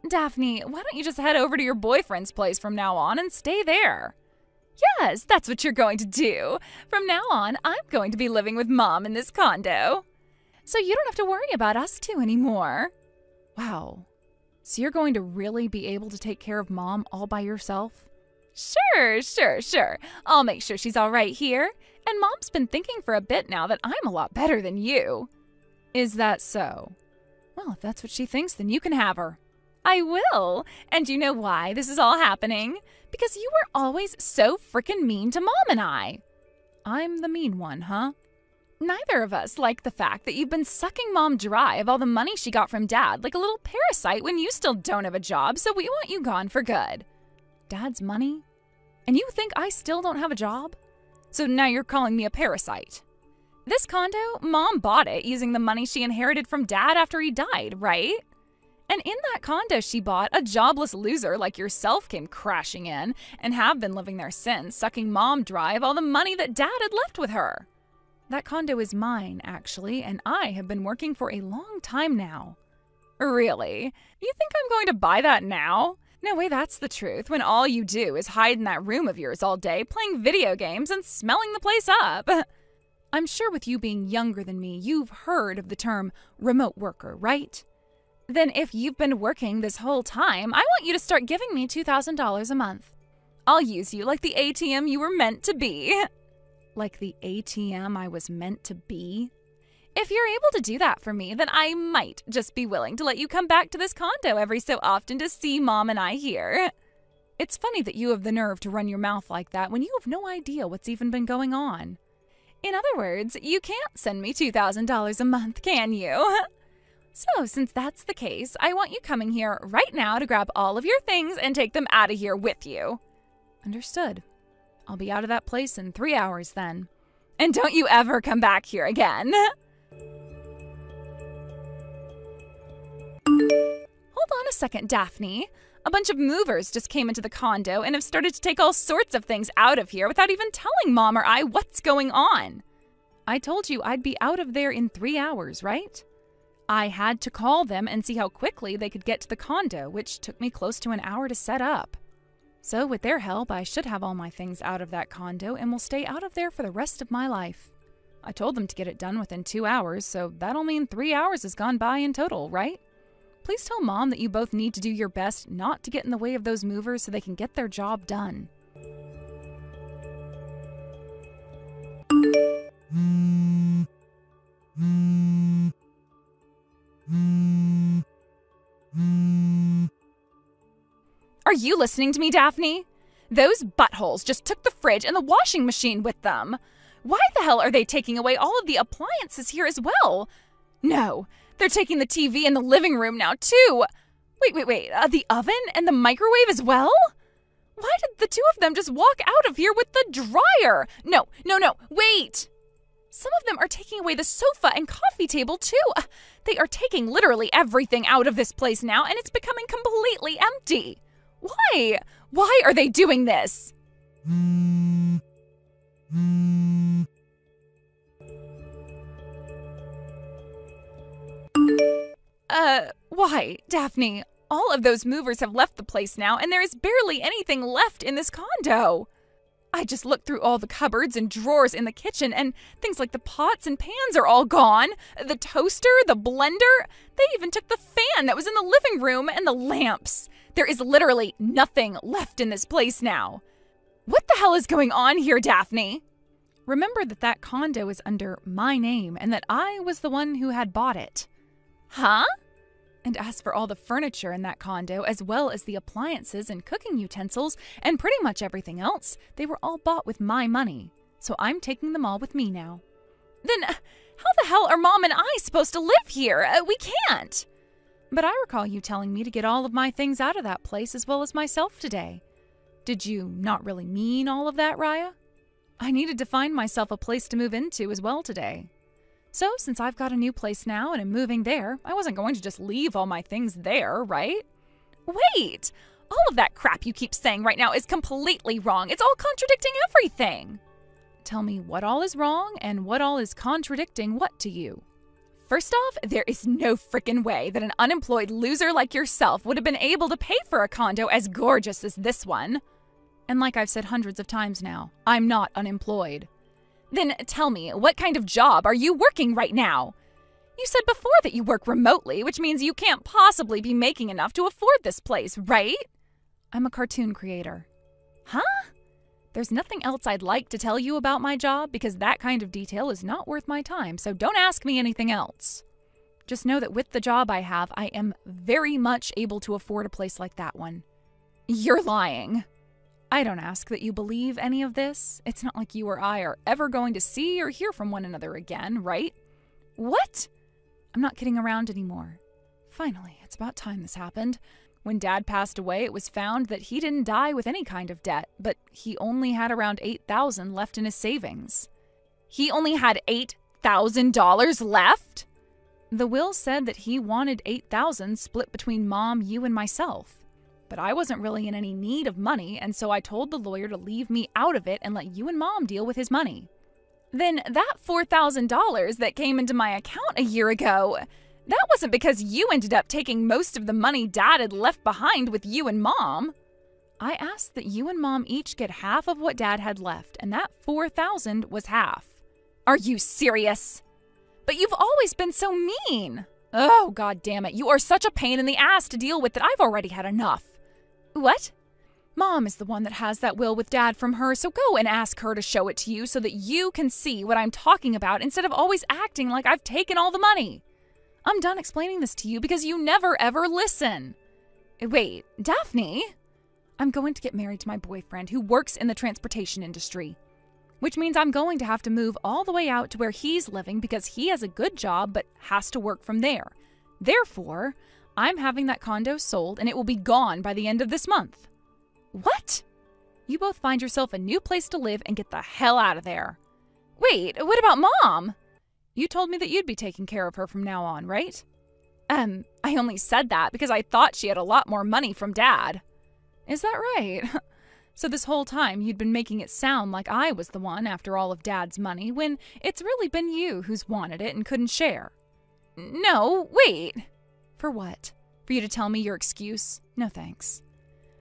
Daphne, why don't you just head over to your boyfriend's place from now on and stay there? Yes, that's what you're going to do. From now on, I'm going to be living with Mom in this condo. So you don't have to worry about us two anymore. Wow. So you're going to really be able to take care of Mom all by yourself? Sure. I'll make sure she's all right here. And Mom's been thinking for a bit now that I'm a lot better than you. Is that so? Well, if that's what she thinks, then you can have her. I will. And you know why this is all happening? Because you were always so frickin' mean to Mom and I. I'm the mean one, huh? Neither of us like the fact that you've been sucking Mom dry of all the money she got from Dad like a little parasite when you still don't have a job, so we want you gone for good. Dad's money? And you think I still don't have a job? So now you're calling me a parasite. This condo, Mom bought it using the money she inherited from Dad after he died, right? And in that condo she bought, a jobless loser like yourself came crashing in and have been living there since, sucking Mom dry of all the money that Dad had left with her. That condo is mine, actually, and I have been working for a long time now. Really? You think I'm going to buy that now? No way that's the truth, when all you do is hide in that room of yours all day, playing video games and smelling the place up. I'm sure with you being younger than me, you've heard of the term remote worker, right? Then if you've been working this whole time, I want you to start giving me $2,000 a month. I'll use you like the ATM you were meant to be. Like the ATM I was meant to be? If you're able to do that for me, then I might just be willing to let you come back to this condo every so often to see Mom and I here. It's funny that you have the nerve to run your mouth like that when you have no idea what's even been going on. In other words, you can't send me $2,000 a month, can you? So, since that's the case, I want you coming here right now to grab all of your things and take them out of here with you. Understood. I'll be out of that place in 3 hours then. And don't you ever come back here again. Hold on a second, Daphne. A bunch of movers just came into the condo and have started to take all sorts of things out of here without even telling Mom or I what's going on. I told you I'd be out of there in 3 hours, right? I had to call them and see how quickly they could get to the condo, which took me close to an hour to set up. So with their help, I should have all my things out of that condo and will stay out of there for the rest of my life. I told them to get it done within 2 hours, so that'll mean 3 hours has gone by in total, right? Please tell Mom that you both need to do your best not to get in the way of those movers so they can get their job done. Are you listening to me, Daphne? Those buttholes just took the fridge and the washing machine with them. Why the hell are they taking away all of the appliances here as well? No, they're taking the TV in the living room now, too. Wait, the oven and the microwave as well? Why did the two of them just walk out of here with the dryer? No, wait! Some of them are taking away the sofa and coffee table, too. They are taking literally everything out of this place now, and it's becoming completely empty. Why? Why are they doing this? Why, Daphne? All of those movers have left the place now, and there is barely anything left in this condo. I just looked through all the cupboards and drawers in the kitchen, and things like the pots and pans are all gone. The toaster, the blender, they even took the fan that was in the living room and the lamps. There is literally nothing left in this place now. What the hell is going on here, Daphne? Remember that that condo is under my name and that I was the one who had bought it. Huh? And as for all the furniture in that condo, as well as the appliances and cooking utensils and pretty much everything else, they were all bought with my money. So I'm taking them all with me now. Then how the hell are Mom and I supposed to live here? We can't. But I recall you telling me to get all of my things out of that place as well as myself today. Did you not really mean all of that, Raya? I needed to find myself a place to move into as well today. So, since I've got a new place now and am moving there, I wasn't going to just leave all my things there, right? Wait! All of that crap you keep saying right now is completely wrong. It's all contradicting everything. Tell me what all is wrong and what all is contradicting what to you. First off, there is no frickin' way that an unemployed loser like yourself would have been able to pay for a condo as gorgeous as this one. And like I've said hundreds of times now, I'm not unemployed. Then tell me, what kind of job are you working right now? You said before that you work remotely, which means you can't possibly be making enough to afford this place, right? I'm a cartoon creator. Huh? There's nothing else I'd like to tell you about my job because that kind of detail is not worth my time, so don't ask me anything else. Just know that with the job I have, I am very much able to afford a place like that one. You're lying. I don't ask that you believe any of this. It's not like you or I are ever going to see or hear from one another again, right? What? I'm not kidding around anymore. Finally, it's about time this happened. When Dad passed away, it was found that he didn't die with any kind of debt, but he only had around $8,000 left in his savings. He only had $8,000 left? The will said that he wanted $8,000 split between Mom, you, and myself. But I wasn't really in any need of money, and so I told the lawyer to leave me out of it and let you and Mom deal with his money. Then that $4,000 that came into my account a year ago, that wasn't because you ended up taking most of the money Dad had left behind with you and Mom. I asked that you and Mom each get half of what Dad had left, and that $4,000 was half. Are you serious? But you've always been so mean. Oh, God damn it. You are such a pain in the ass to deal with that I've already had enough. What? Mom is the one that has that will with Dad from her, so go and ask her to show it to you so that you can see what I'm talking about instead of always acting like I've taken all the money. I'm done explaining this to you because you never ever listen. Wait, Daphne? I'm going to get married to my boyfriend who works in the transportation industry, which means I'm going to have to move all the way out to where he's living because he has a good job but has to work from there. Therefore, I'm having that condo sold and it will be gone by the end of this month. What? You both find yourself a new place to live and get the hell out of there. Wait, what about Mom? You told me that you'd be taking care of her from now on, right? I only said that because I thought she had a lot more money from Dad. Is that right? So this whole time you'd been making it sound like I was the one after all of Dad's money when it's really been you who's wanted it and couldn't share. No, wait. For what? For you to tell me your excuse? No thanks.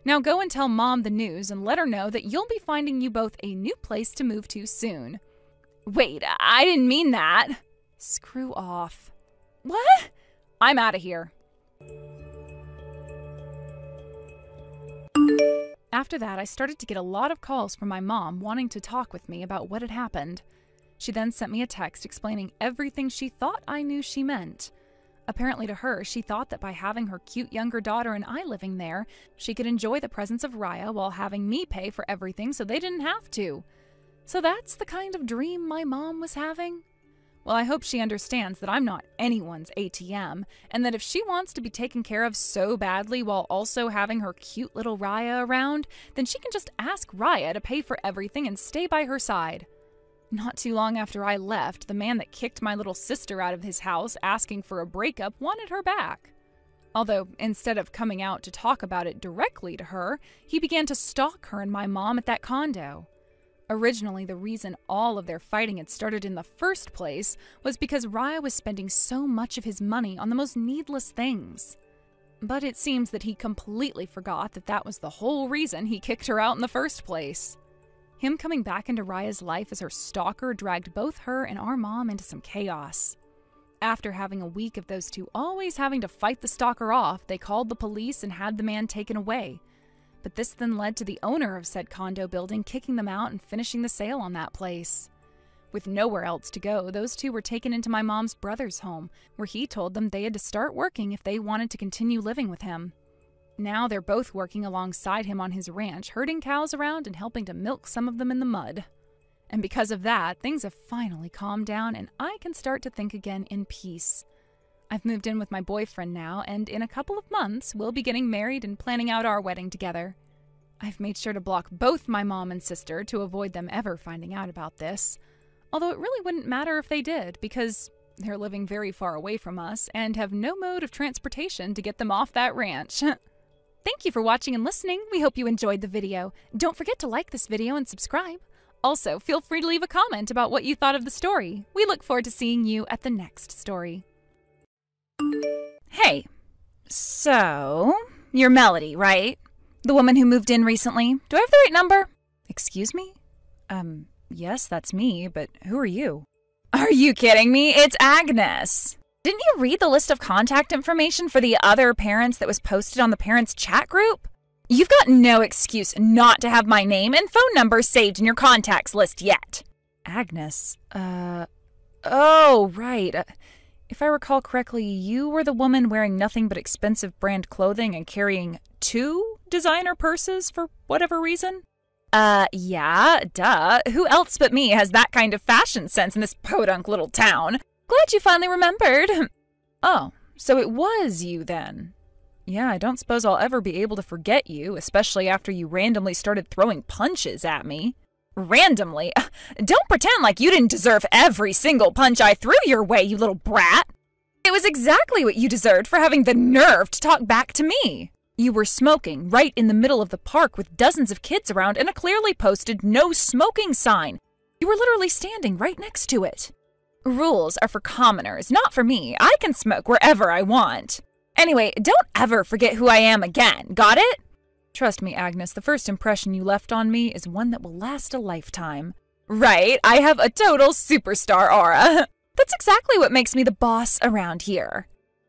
Now go and tell Mom the news and let her know that you'll be finding you both a new place to move to soon. Wait, I didn't mean that. Screw off. What? I'm out of here. After that, I started to get a lot of calls from my mom wanting to talk with me about what had happened. She then sent me a text explaining everything she thought I knew she meant. Apparently to her, she thought that by having her cute younger daughter and I living there, she could enjoy the presence of Raya while having me pay for everything so they didn't have to. So that's the kind of dream my mom was having? Well, I hope she understands that I'm not anyone's ATM, and that if she wants to be taken care of so badly while also having her cute little Raya around, then she can just ask Raya to pay for everything and stay by her side. Not too long after I left, the man that kicked my little sister out of his house asking for a breakup wanted her back. Although, instead of coming out to talk about it directly to her, he began to stalk her and my mom at that condo. Originally, the reason all of their fighting had started in the first place was because Raya was spending so much of his money on the most needless things. But it seems that he completely forgot that that was the whole reason he kicked her out in the first place. Him coming back into Raya's life as her stalker dragged both her and our mom into some chaos. After having a week of those two always having to fight the stalker off, they called the police and had the man taken away. But this then led to the owner of said condo building kicking them out and finishing the sale on that place. With nowhere else to go, those two were taken into my mom's brother's home, where he told them they had to start working if they wanted to continue living with him. Now they're both working alongside him on his ranch, herding cows around and helping to milk some of them in the mud. And because of that, things have finally calmed down and I can start to think again in peace. I've moved in with my boyfriend now, and in a couple of months, we'll be getting married and planning out our wedding together. I've made sure to block both my mom and sister to avoid them ever finding out about this. Although it really wouldn't matter if they did, because they're living very far away from us and have no mode of transportation to get them off that ranch. Thank you for watching and listening. We hope you enjoyed the video. Don't forget to like this video and subscribe. Also, feel free to leave a comment about what you thought of the story. We look forward to seeing you at the next story. Hey, so, you're Melody, right? The woman who moved in recently. Do I have the right number? Excuse me? Yes, that's me, but who are you? Are you kidding me? It's Agnes. Didn't you read the list of contact information for the other parents that was posted on the parents' chat group? You've got no excuse not to have my name and phone number saved in your contacts list yet. Agnes, oh, right. If I recall correctly, you were the woman wearing nothing but expensive brand clothing and carrying 2 designer purses for whatever reason? Yeah, duh. Who else but me has that kind of fashion sense in this podunk little town? Glad you finally remembered. Oh, so it was you then. Yeah, I don't suppose I'll ever be able to forget you, especially after you randomly started throwing punches at me. Randomly? Don't pretend like you didn't deserve every single punch I threw your way, you little brat. It was exactly what you deserved for having the nerve to talk back to me. You were smoking right in the middle of the park with dozens of kids around and a clearly posted no smoking sign. You were literally standing right next to it. Rules are for commoners, not for me. I can smoke wherever I want. Anyway, don't ever forget who I am again. Got it? Trust me, Agnes, the first impression you left on me is one that will last a lifetime. Right, I have a total superstar aura. That's exactly what makes me the boss around here.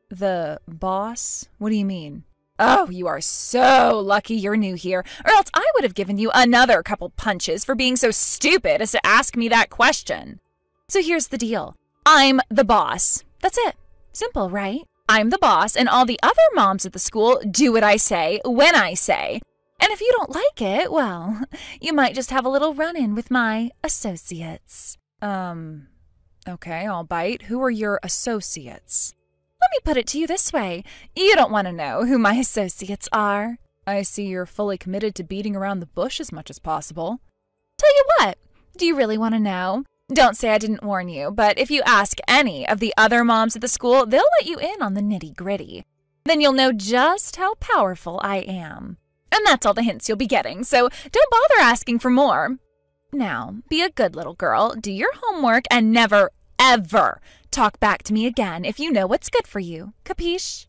The boss? What do you mean? Oh, you are so lucky you're new here, or else I would have given you another couple punches for being so stupid as to ask me that question. So here's the deal. I'm the boss. That's it. Simple, right? I'm the boss, and all the other moms at the school do what I say, when I say. And if you don't like it, well, you might just have a little run-in with my associates. Okay, I'll bite. Who are your associates? Let me put it to you this way. You don't want to know who my associates are. I see you're fully committed to beating around the bush as much as possible. Tell you what, do you really want to know? Don't say I didn't warn you, but if you ask any of the other moms at the school, they'll let you in on the nitty-gritty. Then you'll know just how powerful I am. And that's all the hints you'll be getting, so don't bother asking for more. Now, be a good little girl, do your homework, and never, ever talk back to me again if you know what's good for you. Capiche?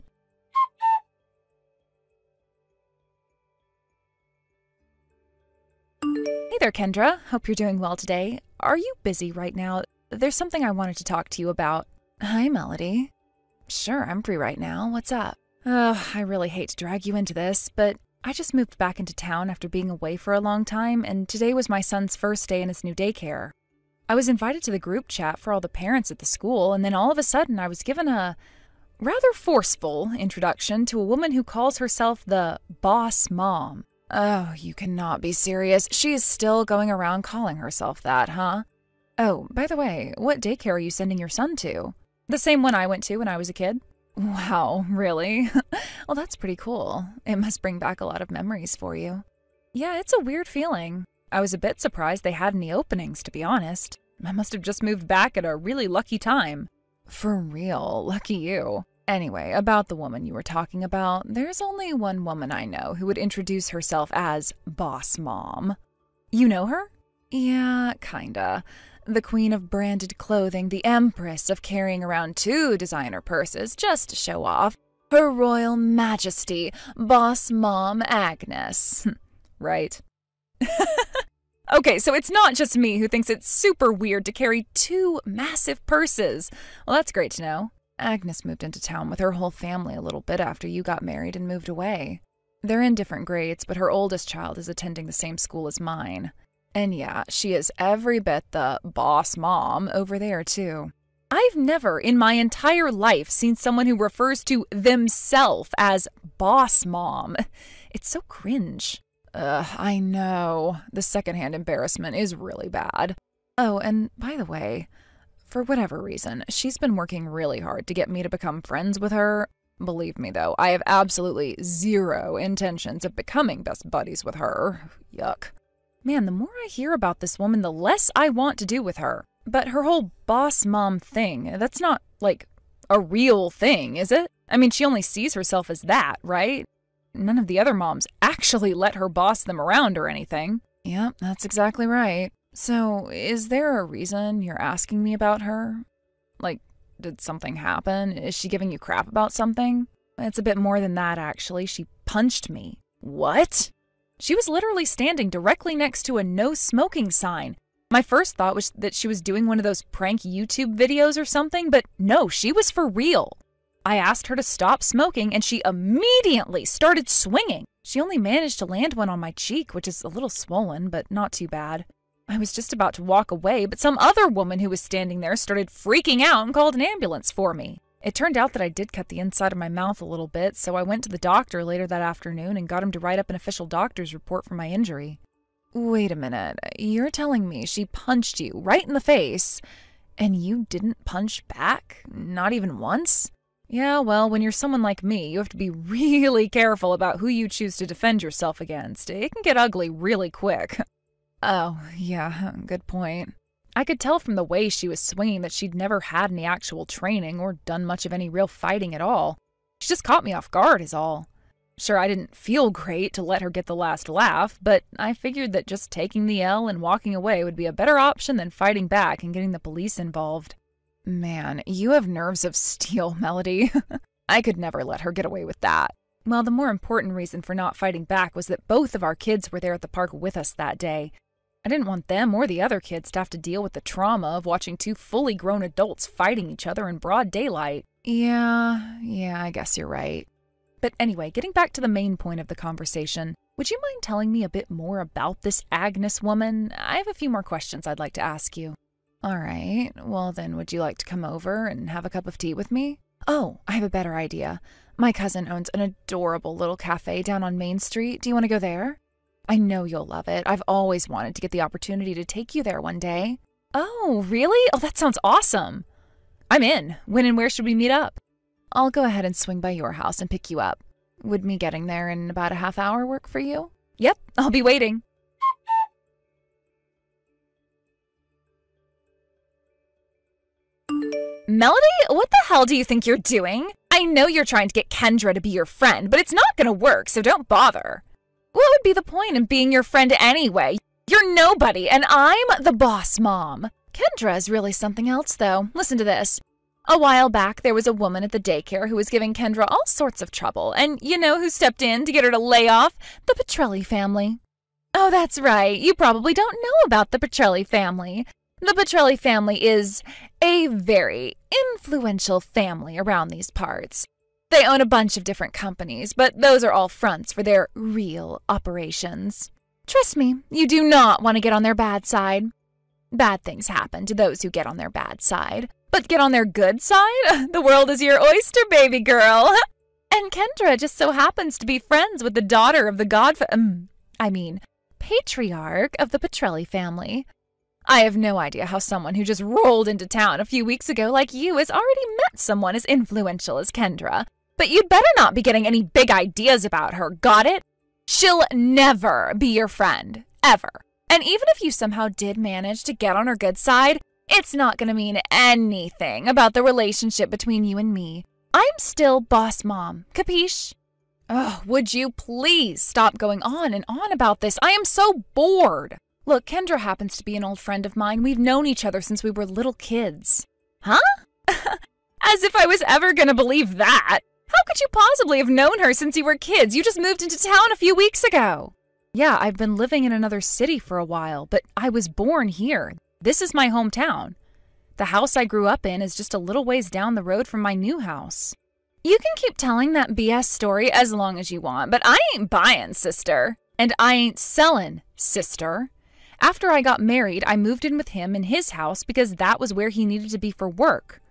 Hey there, Kendra. Hope you're doing well today. Are you busy right now? There's something I wanted to talk to you about. Hi, Melody. Sure, I'm free right now. What's up? I really hate to drag you into this, but I just moved back into town after being away for a long time, and today was my son's first day in his new daycare. I was invited to the group chat for all the parents at the school, and then all of a sudden I was given a rather forceful introduction to a woman who calls herself the boss mom. Oh, you cannot be serious. She is still going around calling herself that, huh? Oh, by the way, what daycare are you sending your son to? The same one I went to when I was a kid. Wow, really? Well, that's pretty cool. It must bring back a lot of memories for you. Yeah, it's a weird feeling. I was a bit surprised they had any openings, to be honest. I must have just moved back at a really lucky time. For real, lucky you. Anyway, about the woman you were talking about, there's only one woman I know who would introduce herself as Boss Mom. You know her? Yeah, kinda. The queen of branded clothing, the empress of carrying around 2 designer purses just to show off. Her Royal Majesty, Boss Mom Agnes. Right. Okay, so it's not just me who thinks it's super weird to carry 2 massive purses. Well, that's great to know. Agnes moved into town with her whole family a little bit after you got married and moved away. They're in different grades, but her oldest child is attending the same school as mine. And yeah, she is every bit the boss mom over there, too. I've never in my entire life seen someone who refers to themselves as boss mom. It's so cringe. I know. The secondhand embarrassment is really bad. Oh, and by the way, for whatever reason, she's been working really hard to get me to become friends with her. Believe me, though, I have absolutely zero intentions of becoming best buddies with her. Yuck. Man, the more I hear about this woman, the less I want to do with her. But her whole boss mom thing, that's not, like, a real thing, is it? I mean, she only sees herself as that, right? None of the other moms actually let her boss them around or anything. Yep, that's exactly right. So, is there a reason you're asking me about her? Like, did something happen? Is she giving you crap about something? It's a bit more than that, actually. She punched me. What? She was literally standing directly next to a no smoking sign. My first thought was that she was doing one of those prank YouTube videos or something, but no, she was for real. I asked her to stop smoking, and she immediately started swinging. She only managed to land one on my cheek, which is a little swollen, but not too bad. I was just about to walk away, but some other woman who was standing there started freaking out and called an ambulance for me. It turned out that I did cut the inside of my mouth a little bit, so I went to the doctor later that afternoon and got him to write up an official doctor's report for my injury. Wait a minute, you're telling me she punched you right in the face, and you didn't punch back? Not even once? Yeah, well, when you're someone like me, you have to be really careful about who you choose to defend yourself against. It can get ugly really quick. Oh, yeah, good point. I could tell from the way she was swinging that she'd never had any actual training or done much of any real fighting at all. She just caught me off guard is all. Sure, I didn't feel great to let her get the last laugh, but I figured that just taking the L and walking away would be a better option than fighting back and getting the police involved. Man, you have nerves of steel, Melody. I could never let her get away with that. Well, the more important reason for not fighting back was that both of our kids were there at the park with us that day. I didn't want them or the other kids to have to deal with the trauma of watching 2 fully grown adults fighting each other in broad daylight. Yeah, I guess you're right. But anyway, getting back to the main point of the conversation, would you mind telling me a bit more about this Agnes woman? I have a few more questions I'd like to ask you. All right, well then would you like to come over and have a cup of tea with me? Oh, I have a better idea. My cousin owns an adorable little cafe down on Main Street. Do you want to go there? I know you'll love it. I've always wanted to get the opportunity to take you there one day. Oh, really? Oh, that sounds awesome. I'm in. When and where should we meet up? I'll go ahead and swing by your house and pick you up. Would me getting there in about a half hour work for you? Yep, I'll be waiting. Melody, what the hell do you think you're doing? I know you're trying to get Kendra to be your friend, but it's not gonna work, so don't bother. What would be the point in being your friend anyway? You're nobody, and I'm the boss mom. Kendra is really something else, though. Listen to this. A while back, there was a woman at the daycare who was giving Kendra all sorts of trouble, and you know who stepped in to get her to lay off? The Petrelli family. Oh, that's right. You probably don't know about the Petrelli family. The Petrelli family is a very influential family around these parts. They own a bunch of different companies, but those are all fronts for their real operations. Trust me, you do not want to get on their bad side. Bad things happen to those who get on their bad side. But get on their good side? The world is your oyster, baby girl. And Kendra just so happens to be friends with the daughter of the patriarch of the Petrelli family. I have no idea how someone who just rolled into town a few weeks ago like you has already met someone as influential as Kendra. But you'd better not be getting any big ideas about her, got it? She'll never be your friend, ever. And even if you somehow did manage to get on her good side, it's not going to mean anything about the relationship between you and me. I'm still boss mom, capiche? Oh, would you please stop going on and on about this? I am so bored. Look, Kendra happens to be an old friend of mine. We've known each other since we were little kids. Huh? As if I was ever going to believe that. How could you possibly have known her since you were kids? You just moved into town a few weeks ago. Yeah, I've been living in another city for a while, but I was born here. This is my hometown. The house I grew up in is just a little ways down the road from my new house. You can keep telling that BS story as long as you want, but I ain't buying, sister. And I ain't selling, sister. After I got married, I moved in with him in his house because that was where he needed to be for work.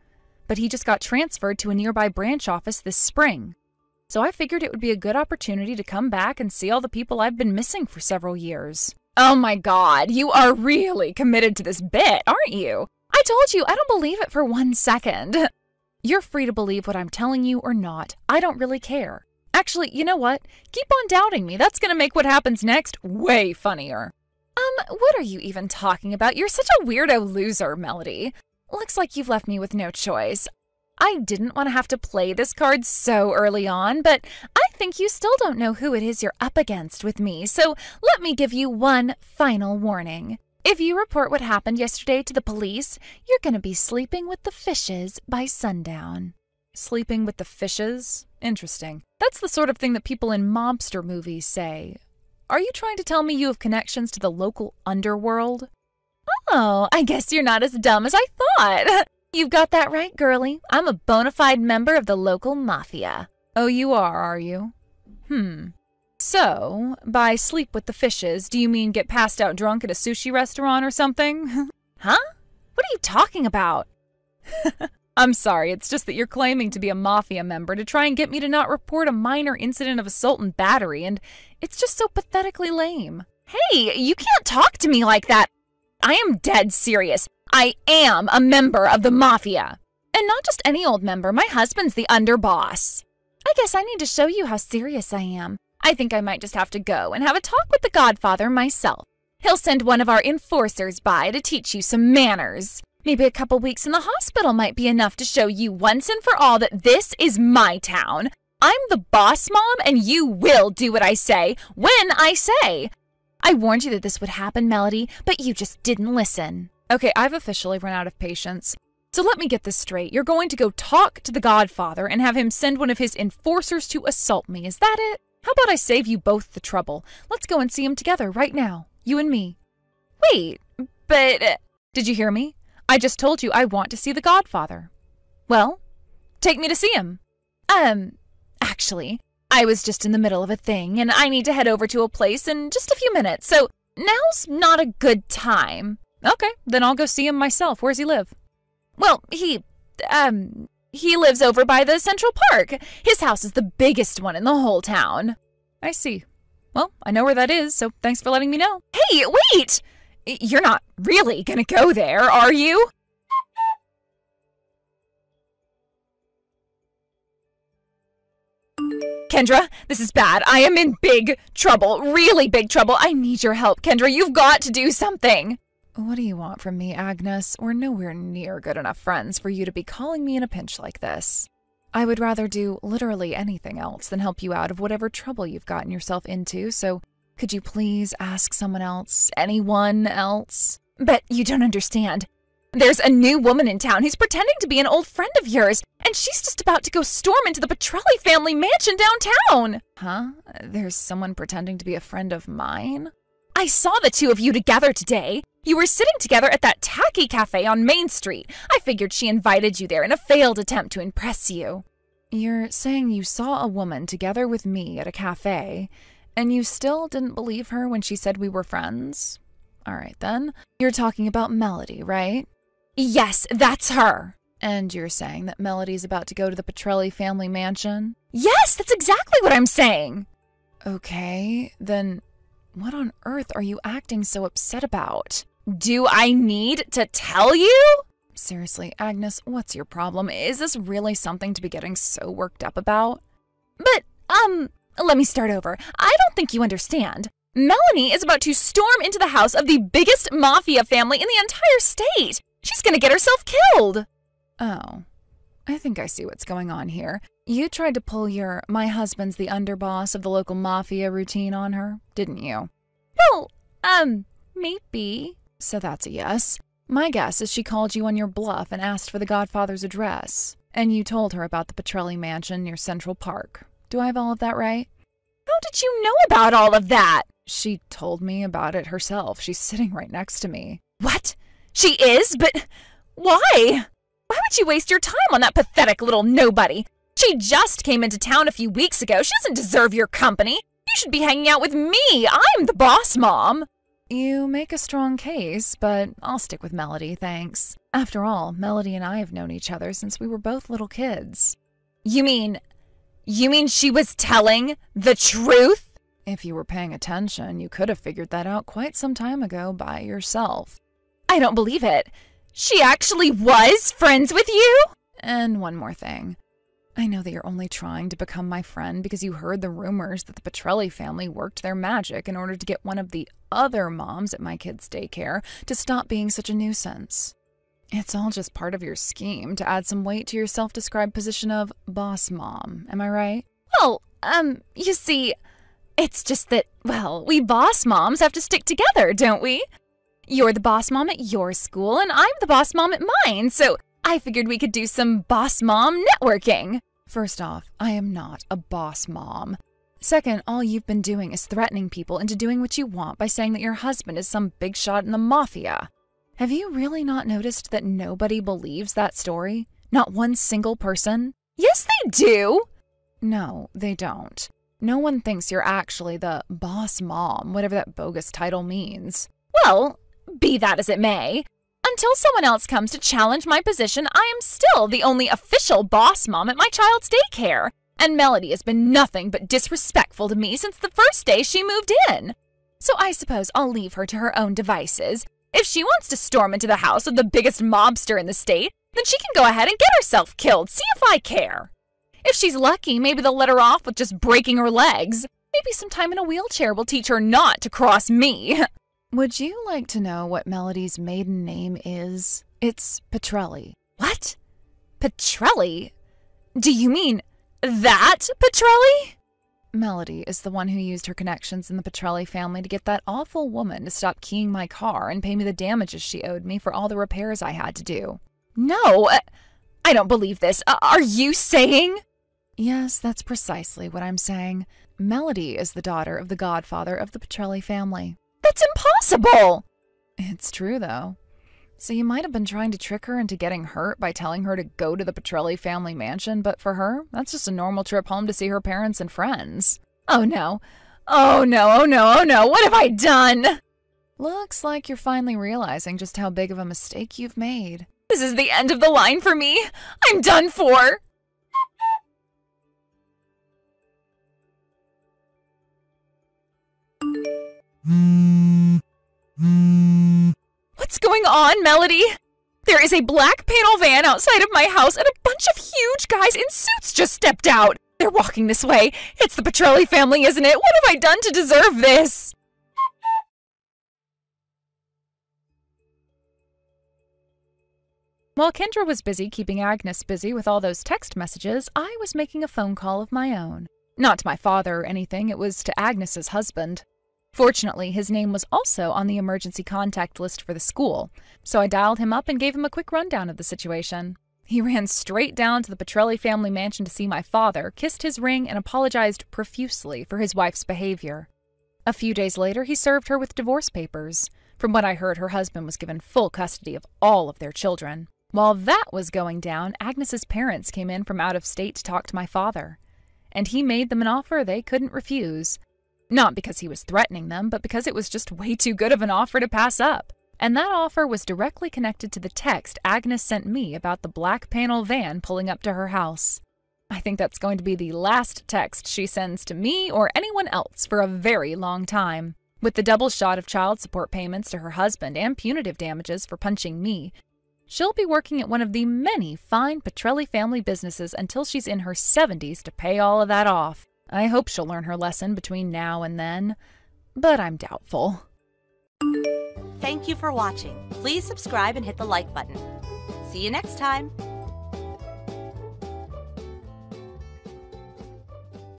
But he just got transferred to a nearby branch office this spring. So I figured it would be a good opportunity to come back and see all the people I've been missing for several years. Oh my God, you are really committed to this bit, aren't you? I told you, I don't believe it for 1 second. You're free to believe what I'm telling you or not. I don't really care. Actually, you know what? Keep on doubting me. That's going to make what happens next way funnier. What are you even talking about? You're such a weirdo loser, Melody. Looks like you've left me with no choice. I didn't want to have to play this card so early on, but I think you still don't know who it is you're up against with me, so let me give you one final warning. If you report what happened yesterday to the police, you're going to be sleeping with the fishes by sundown. Sleeping with the fishes? Interesting. That's the sort of thing that people in mobster movies say. Are you trying to tell me you have connections to the local underworld? Oh, I guess you're not as dumb as I thought. You've got that right, girlie. I'm a bona fide member of the local mafia. Oh, you are you? So, by sleep with the fishes, do you mean get passed out drunk at a sushi restaurant or something? Huh? What are you talking about? I'm sorry, it's just that you're claiming to be a mafia member to try and get me to not report a minor incident of assault and battery, and it's just so pathetically lame. Hey, you can't talk to me like that. I am dead serious. I am a member of the mafia. And not just any old member, my husband's the underboss. I guess I need to show you how serious I am. I think I might just have to go and have a talk with the Godfather myself. He'll send one of our enforcers by to teach you some manners. Maybe a couple weeks in the hospital might be enough to show you once and for all that this is my town. I'm the boss mom, and you will do what I say when I say. I warned you that this would happen, Melody, but you just didn't listen. Okay, I've officially run out of patience. So let me get this straight. You're going to go talk to the Godfather and have him send one of his enforcers to assault me. Is that it? How about I save you both the trouble? Let's go and see him together right now. You and me. Wait, but... Did you hear me? I just told you I want to see the Godfather. Well, take me to see him. Actually, I was just in the middle of a thing, and I need to head over to a place in just a few minutes, so now's not a good time. Okay, then I'll go see him myself. Where's he live? Well, he lives over by the Central Park. His house is the biggest one in the whole town. I see. Well, I know where that is, so thanks for letting me know. Hey, wait! You're not really gonna go there, are you? Kendra, this is bad. I am in big trouble, really big trouble. I need your help, Kendra. You've got to do something. What do you want from me, Agnes? We're nowhere near good enough friends for you to be calling me in a pinch like this. I would rather do literally anything else than help you out of whatever trouble you've gotten yourself into, so could you please ask someone else, anyone else? But you don't understand. There's a new woman in town who's pretending to be an old friend of yours, and she's just about to go storm into the Petrelli family mansion downtown. Huh? There's someone pretending to be a friend of mine? I saw the two of you together today. You were sitting together at that tacky cafe on Main Street. I figured she invited you there in a failed attempt to impress you. You're saying you saw a woman together with me at a cafe, and you still didn't believe her when she said we were friends? All right, then. You're talking about Melody, right? Yes, that's her. And you're saying that Melody's about to go to the Petrelli family mansion? Yes, that's exactly what I'm saying. Okay, then what on earth are you acting so upset about? Do I need to tell you? Seriously, Agnes, what's your problem? Is this really something to be getting so worked up about? But, let me start over. I don't think you understand. Melanie is about to storm into the house of the biggest mafia family in the entire state. She's gonna get herself killed. Oh, I think I see what's going on here. You tried to pull your "my husband's the underboss of the local mafia" routine on her, didn't you? Well, maybe. So that's a yes. My guess is she called you on your bluff and asked for the Godfather's address. And you told her about the Petrelli mansion near Central Park. Do I have all of that right? How did you know about all of that? She told me about it herself. She's sitting right next to me. What? She is? But why? Why would you waste your time on that pathetic little nobody? She just came into town a few weeks ago. She doesn't deserve your company. You should be hanging out with me. I'm the boss mom. You make a strong case, but I'll stick with Melody, thanks. After all, Melody and I have known each other since we were both little kids. You mean she was telling the truth? If you were paying attention, you could have figured that out quite some time ago by yourself. I don't believe it. She actually was friends with you? And one more thing. I know that you're only trying to become my friend because you heard the rumors that the Petrelli family worked their magic in order to get one of the other moms at my kids' daycare to stop being such a nuisance. It's all just part of your scheme to add some weight to your self-described position of boss mom, am I right? Well, you see, it's just that, well, we boss moms have to stick together, don't we? You're the boss mom at your school, and I'm the boss mom at mine, so I figured we could do some boss mom networking. First off, I am not a boss mom. Second, all you've been doing is threatening people into doing what you want by saying that your husband is some big shot in the mafia. Have you really not noticed that nobody believes that story? Not one single person? Yes, they do. No, they don't. No one thinks you're actually the boss mom, whatever that bogus title means. Well, be that as it may, until someone else comes to challenge my position, I am still the only official boss mom at my child's daycare. And Melody has been nothing but disrespectful to me since the first day she moved in. So I suppose I'll leave her to her own devices. If she wants to storm into the house of the biggest mobster in the state, then she can go ahead and get herself killed. See if I care. If she's lucky, maybe they'll let her off with just breaking her legs. Maybe some time in a wheelchair will teach her not to cross me. Would you like to know what Melody's maiden name is? It's Petrelli. What? Petrelli? Do you mean that Petrelli? Melody is the one who used her connections in the Petrelli family to get that awful woman to stop keying my car and pay me the damages she owed me for all the repairs I had to do. No, I don't believe this. Are you saying? Yes, that's precisely what I'm saying. Melody is the daughter of the godfather of the Petrelli family. That's impossible! It's true, though. So you might have been trying to trick her into getting hurt by telling her to go to the Petrelli family mansion, but for her, that's just a normal trip home to see her parents and friends. Oh no. Oh no, oh no, oh no, what have I done? Looks like you're finally realizing just how big of a mistake you've made. This is the end of the line for me. I'm done for. What's going on, Melody? There is a black panel van outside of my house and a bunch of huge guys in suits just stepped out. They're walking this way. It's the Petrelli family, isn't it? What have I done to deserve this? While Kendra was busy keeping Agnes busy with all those text messages, I was making a phone call of my own. Not to my father or anything, it was to Agnes's husband. Fortunately, his name was also on the emergency contact list for the school, so I dialed him up and gave him a quick rundown of the situation. He ran straight down to the Petrelli family mansion to see my father, kissed his ring, and apologized profusely for his wife's behavior. A few days later, he served her with divorce papers. From what I heard, her husband was given full custody of all of their children. While that was going down, Agnes's parents came in from out of state to talk to my father, and he made them an offer they couldn't refuse. Not because he was threatening them, but because it was just way too good of an offer to pass up. And that offer was directly connected to the text Agnes sent me about the black panel van pulling up to her house. I think that's going to be the last text she sends to me or anyone else for a very long time. With the double shot of child support payments to her husband and punitive damages for punching me, she'll be working at one of the many fine Petrelli family businesses until she's in her 70s to pay all of that off. I hope she'll learn her lesson between now and then, but I'm doubtful. Thank you for watching. Please subscribe and hit the like button. See you next time.